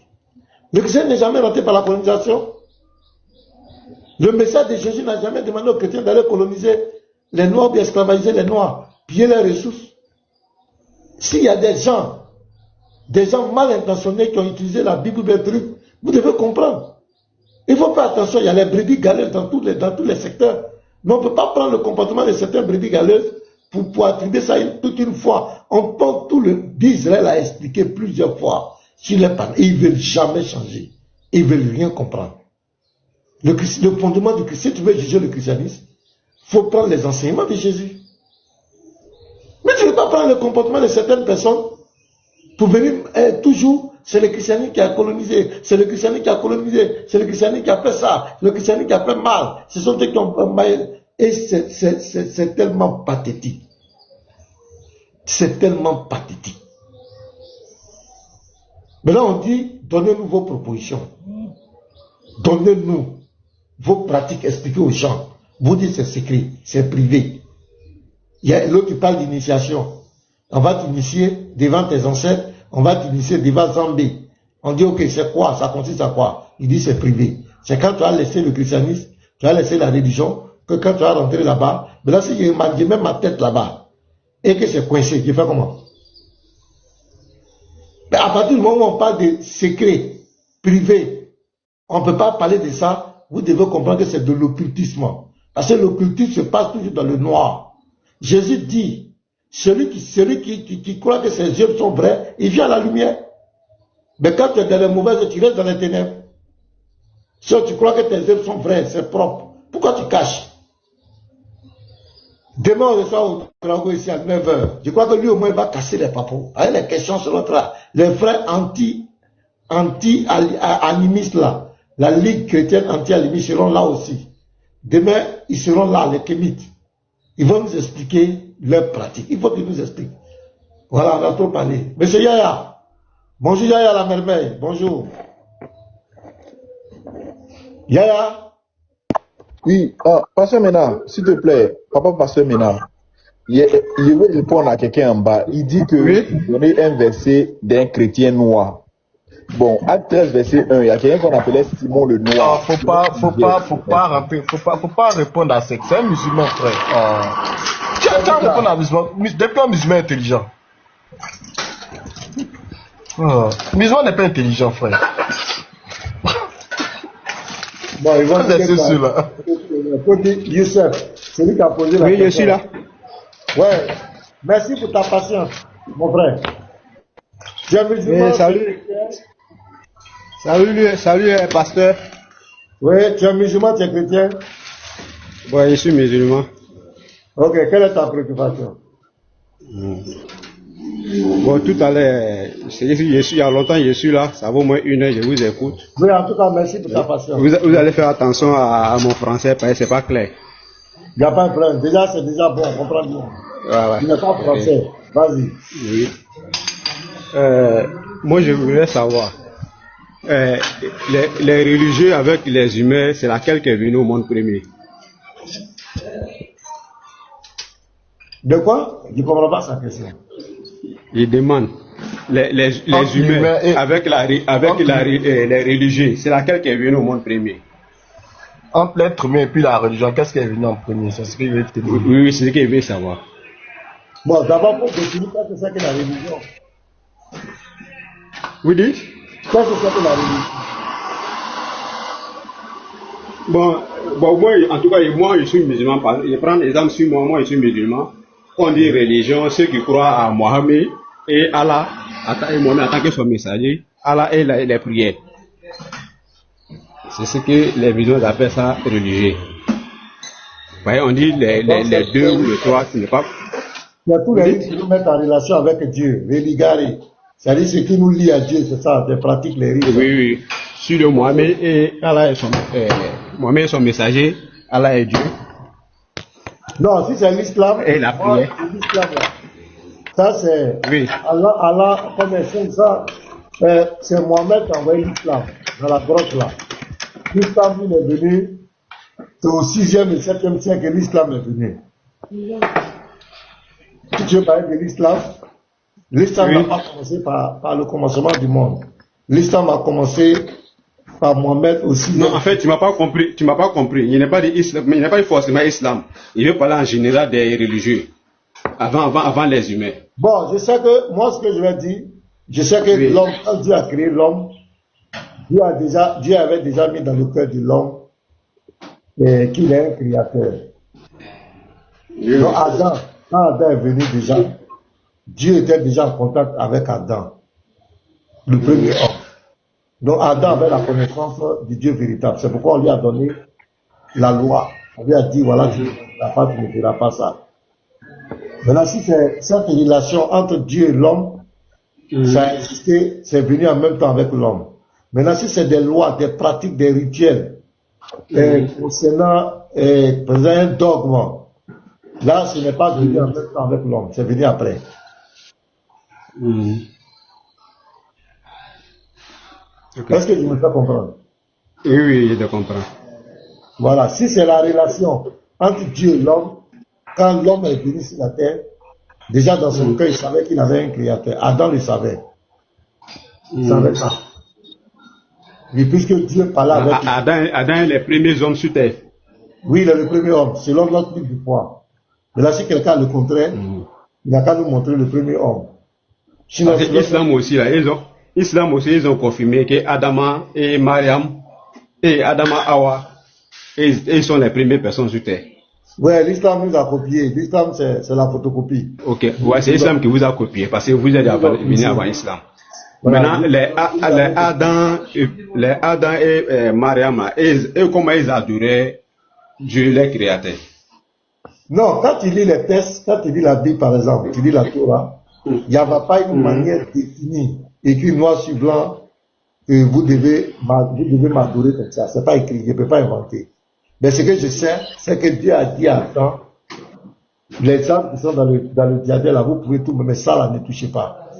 Le christianisme n'est jamais rentré par la colonisation. Le message de Jésus n'a jamais demandé aux chrétiens d'aller coloniser les Noirs, ou esclavagiser les Noirs, piller leurs ressources. S'il y a des gens mal intentionnés qui ont utilisé la Bible ou des trucs, vous devez comprendre. Il faut faire attention, il y a les brebis galeuses dans tous les secteurs. Mais on ne peut pas prendre le comportement de certaines brebis galeuses pour attribuer ça toute une fois. On prend tout le d'Israël a expliqué plusieurs fois sur les panneaux. Ils ne veulent jamais changer. Ils ne veulent rien comprendre. Le fondement du christianisme, si tu veux juger le christianisme, il faut prendre les enseignements de Jésus. Mais tu ne veux pas prendre le comportement de certaines personnes pour venir toujours, c'est le christianisme qui a colonisé, c'est le christianisme qui a colonisé, c'est le christianisme qui a fait ça, le christianisme qui a fait mal. Ce sont ceux qui ont mal. Et c'est tellement pathétique. C'est tellement pathétique. Mais là on dit, donnez-nous vos propositions. Donnez-nous vos pratiques, expliquez aux gens. Vous dites c'est secret, c'est privé. Il y a l'autre qui parle d'initiation. On va t'initier devant tes ancêtres, on va t'initier devant Zambé. On dit ok, c'est quoi? Ça consiste à quoi? Il dit c'est privé. C'est quand tu as laissé le christianisme, tu as laissé la religion, que quand tu as rentré là-bas, mais là si j'ai même ma tête là-bas, et que c'est coincé, tu fais comment? Mais à partir du moment où on parle de secret, privé, on ne peut pas parler de ça, vous devez comprendre que c'est de l'occultisme. Parce que l'occultisme se passe toujours dans le noir. Jésus dit, celui qui croit que ses yeux sont vrais, il vient à la lumière. Mais quand tu es dans les mauvaises, tu restes dans les ténèbres. Si tu crois que tes yeux sont vrais, c'est propre, pourquoi tu caches? Demain, on reçoit au Congo ici à 9h. Je crois que lui, au moins, il va casser les papous. Avec les questions sur l'autre là. Les frères anti-animistes là, la Ligue chrétienne anti-animiste seront là aussi. Demain, ils seront là, les kémites. Ils vont nous expliquer leurs pratiques. Il faut qu'ils nous expliquent. Voilà, on a trop parlé. Monsieur Yaya. Bonjour Yaya la merveille. Bonjour. Yaya. Oui, Pasteur Ménard, s'il te plaît, papa Pasteur Ménard, je veux répondre à quelqu'un en bas. Il dit que donner un verset d'un chrétien noir. Bon, Acte 13, verset 1, il y a quelqu'un qu'on appelait Simon le Noir. Faut pas répondre à ça. C'est un musulman, frère. Tu as répondre à un musulman. Depuis un musulman intelligent. Musulman n'est pas intelligent, frère. Bon, ils vont dire ça. Youssef, c'est lui qui a posé la question. Oui, je suis là. Ouais. Merci pour ta patience, mon frère. Tu es musulman. Salut. Salut, pasteur. Oui, tu es musulman, tu es chrétien. Oui, je suis musulman. Ok, quelle est ta préoccupation? Bon, tout à l'heure, il y a longtemps, je suis là, ça vaut au moins 1 heure, je vous écoute. Oui, en tout cas, merci pour ta patience. Vous allez faire attention à mon français, parce que c'est pas clair. Il n'y a pas de problème. Déjà, c'est déjà bon, on comprend bien. Ouais. Tu n'es pas français. Vas-y. Oui. Moi, je voulais savoir, les religieux avec les humains, c'est laquelle qui est venue au monde premier? De quoi? Je ne comprends pas sa question. Il demande les humains avec les religieux, c'est laquelle qui est venue au monde premier? Entre l'être humain et puis la religion, qu'est-ce qui est venu en premier? C'est ce qu'il veut te dire. Oui, c'est ce qu'il veut savoir. Bon, d'abord, pour définir ce que c'est que la religion. Vous dites? Qu'est-ce que c'est que la religion? Bon, moi, en tout cas, moi, je suis musulman. Je prends l'exemple sur moi, je suis musulman. Quand on dit religion, ceux qui croient à Mohammed et Allah, et Mohammed en tant que son messager, Allah et les prières. C'est ce que les musulmans appellent ça religieux. Vous voyez, on dit les deux ou les trois, ce n'est pas. Il y a tous les rites qui nous mettent en relation avec Dieu, religare. C'est-à-dire ce qui nous lie à Dieu, c'est ça, des pratiques, les rites. Oui. Sur le Mohammed et Allah est Mohammed est son messager, Allah est Dieu. Non, si c'est l'islam, et la prière. L'islam, ça c'est oui. Allah, comme c'est ça, c'est Mohammed qui a envoyé l'islam dans la grotte là. L'islam il est venu, c'est au 6e et 7e siècle que l'islam est venu. Si tu veux parler de l'islam n'a pas commencé par le commencement du monde. L'islam a commencé par Mohammed aussi. Non, en fait, tu m'as pas compris. Il n'est pas dit islam, mais il n'est pas dit forcément islam. Il veut parler en général des religieux. Avant les humains. Bon, je sais que, moi, ce que je vais dire, je sais que l'homme, quand Dieu a créé l'homme, Dieu avait déjà mis dans le cœur de l'homme qu'il est un créateur. Donc, quand Adam est venu déjà, Dieu était déjà en contact avec Adam, le premier homme. Donc Adam avait la connaissance du Dieu véritable. C'est pourquoi on lui a donné la loi. On lui a dit, voilà, tu ne feras pas ça. Maintenant, si c'est cette relation entre Dieu et l'homme, ça a existé, c'est venu en même temps avec l'homme. Maintenant, si c'est des lois, des pratiques, des rituels, concernant un dogme, là, ce n'est pas venu en même temps avec l'homme, c'est venu après. Okay. Est-ce que je me fais comprendre? Oui, je te comprends. Voilà, si c'est la relation entre Dieu et l'homme, quand l'homme est venu sur la terre, déjà dans son cœur, il savait qu'il avait un créateur. Adam le savait. Il savait ça. Mais puisque Dieu parlait avec Adam est les premiers hommes sur terre. Oui, il est le premier homme, selon notre livre du poids. Mais là, si quelqu'un a le contraire, il n'a qu'à nous montrer le premier homme. Sinon, l'islam aussi, là, ils ont confirmé que Adama et Mariam et Adama Hawa, ils sont les premières personnes sur terre. Oui, l'islam nous a copié. L'islam, c'est la photocopie. Ok, ouais, c'est l'islam qui vous a copié parce que vous êtes venu avant l'islam. Voilà. Maintenant, les Adam et Mariam, comment ils adoraient Dieu, les créateurs? Non, quand tu lis les textes, quand tu lis la Bible par exemple, tu lis la Torah, il n'y avait pas une manière définie, écrit noir sur blanc, que vous devez m'adorer comme ça. C'est pas écrit, je ne peux pas inventer. Mais ce que je sais, c'est que Dieu a dit à Adam, les âmes qui sont dans le diadème, là, vous pouvez tout, mais ça, là, ne touchez pas.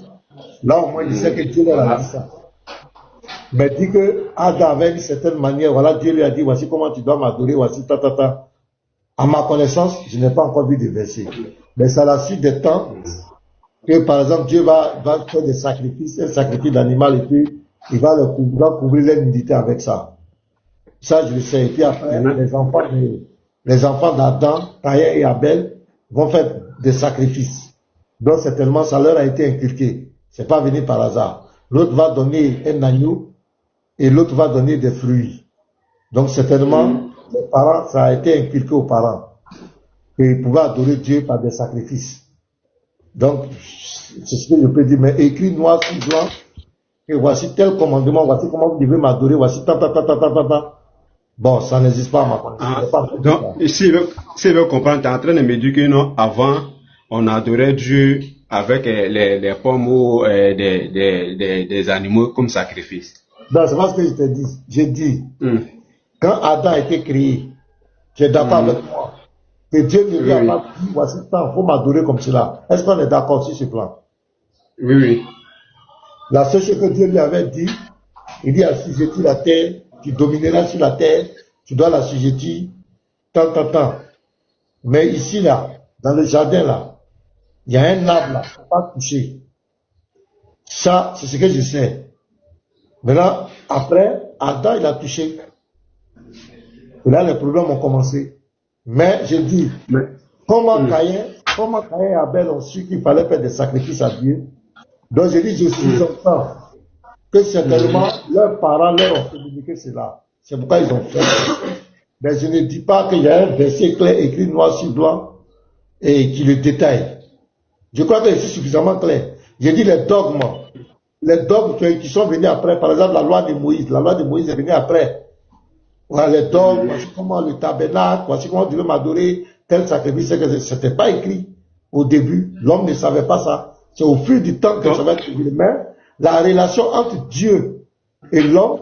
Là, au moins, il sait que Dieu leur a dit ça. Mais dit que Adam avait une certaine manière, voilà, Dieu lui a dit, voici comment tu dois m'adorer, voici ta. À ma connaissance, je n'ai pas encore vu de verset. Mais c'est à la suite des temps que, par exemple, Dieu va faire des sacrifices, un sacrifice d'animal, et puis il va couvrir les nudités avec ça. Ça, je le sais. Et puis après, les enfants d'Adam, Caïn et Abel, vont faire des sacrifices. Donc, certainement, ça leur a été inculqué. C'est pas venu par hasard. L'autre va donner un agneau et l'autre va donner des fruits. Donc, certainement, les parents, ça a été inculqué aux parents. Qu'ils pouvaient adorer Dieu par des sacrifices. Donc, c'est ce que je peux dire. Mais écrit noir sur blanc, et voici tel commandement, voici comment vous devez m'adorer, voici ta. Bon, ça n'existe pas à ma connaissance. Donc, si je veux comprendre, tu es en train de me dire que non, avant, on adorait Dieu avec les pommes ou des animaux comme sacrifice. Non, c'est pas ce que je t'ai dit. J'ai dit, quand Adam a été créé, tu es d'accord avec moi, que Dieu ne lui a pas dit, voici tant, il faut m'adorer comme cela. Est-ce qu'on est d'accord sur ce plan? Oui. La seule chose que Dieu lui avait dit, il dit assujettis la terre, tu domineras sur la terre, tu dois l'assujettir, tant. Mais ici, là, dans le jardin, là, il y a un arbre, là, il ne faut pas toucher. Ça, c'est ce que je sais. Maintenant, après, Adam, il a touché. Et là, les problèmes ont commencé. Mais je dis, comment Caïn et Abel ont su qu'il fallait faire des sacrifices à Dieu? Donc je dis, je suis enfant. que certainement leurs parents leur ont communiqué cela. C'est pourquoi ils ont fait. Mais je ne dis pas qu'il y a un verset clair écrit noir sur blanc et qui le détaille. Je crois que c'est suffisamment clair. J'ai dit les dogmes qui sont venus après, par exemple la loi de Moïse. La loi de Moïse est venue après. Voilà, les dogmes, voici comment le tabernacle, voici comment Dieu m'adorer, tel sacrifice, c'était pas écrit au début. L'homme ne savait pas ça. C'est au fil du temps que ça va être écrit. Mais la relation entre Dieu et l'homme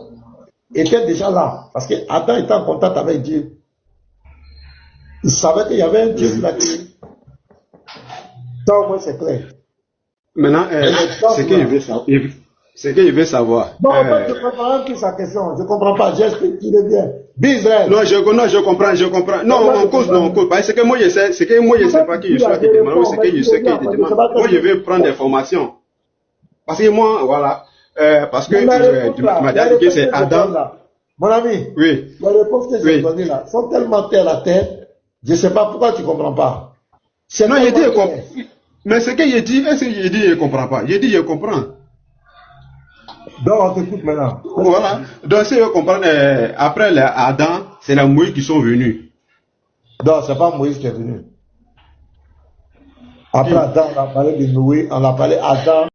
était déjà là. Parce que Adam était en contact avec Dieu. Il savait qu'il y avait un Dieu qui l'a créé. Ça au moins c'est clair. Maintenant, ce qu'il veut savoir. Bon, en fait, je comprends plus sa question. Je ne comprends pas. J'explique qu'il est bien. Bisraël. Non, je comprends. Non, on cause. Parce que moi, je sais pas qui je suis qui demande, c'est que je sais qui demande. Moi, je vais prendre des formations. Parce que moi, voilà. Parce que tu m'as dit que c'est Adam. Mon ami. Oui. Les réponses que j'ai données là sont tellement terre à terre. Je ne sais pas pourquoi tu ne comprends pas. Non, il dit, mais ce qu'il dit, est-ce qu'il dit, il ne comprend pas? Il dit, je comprends. Donc, on t'écoute maintenant. Voilà. Donc, si je comprends, après Adam, c'est la Moïse qui sont venus. Non, ce n'est pas Moïse qui est venu. Après Adam, on a parlé de Noé, on a parlé d'Adam.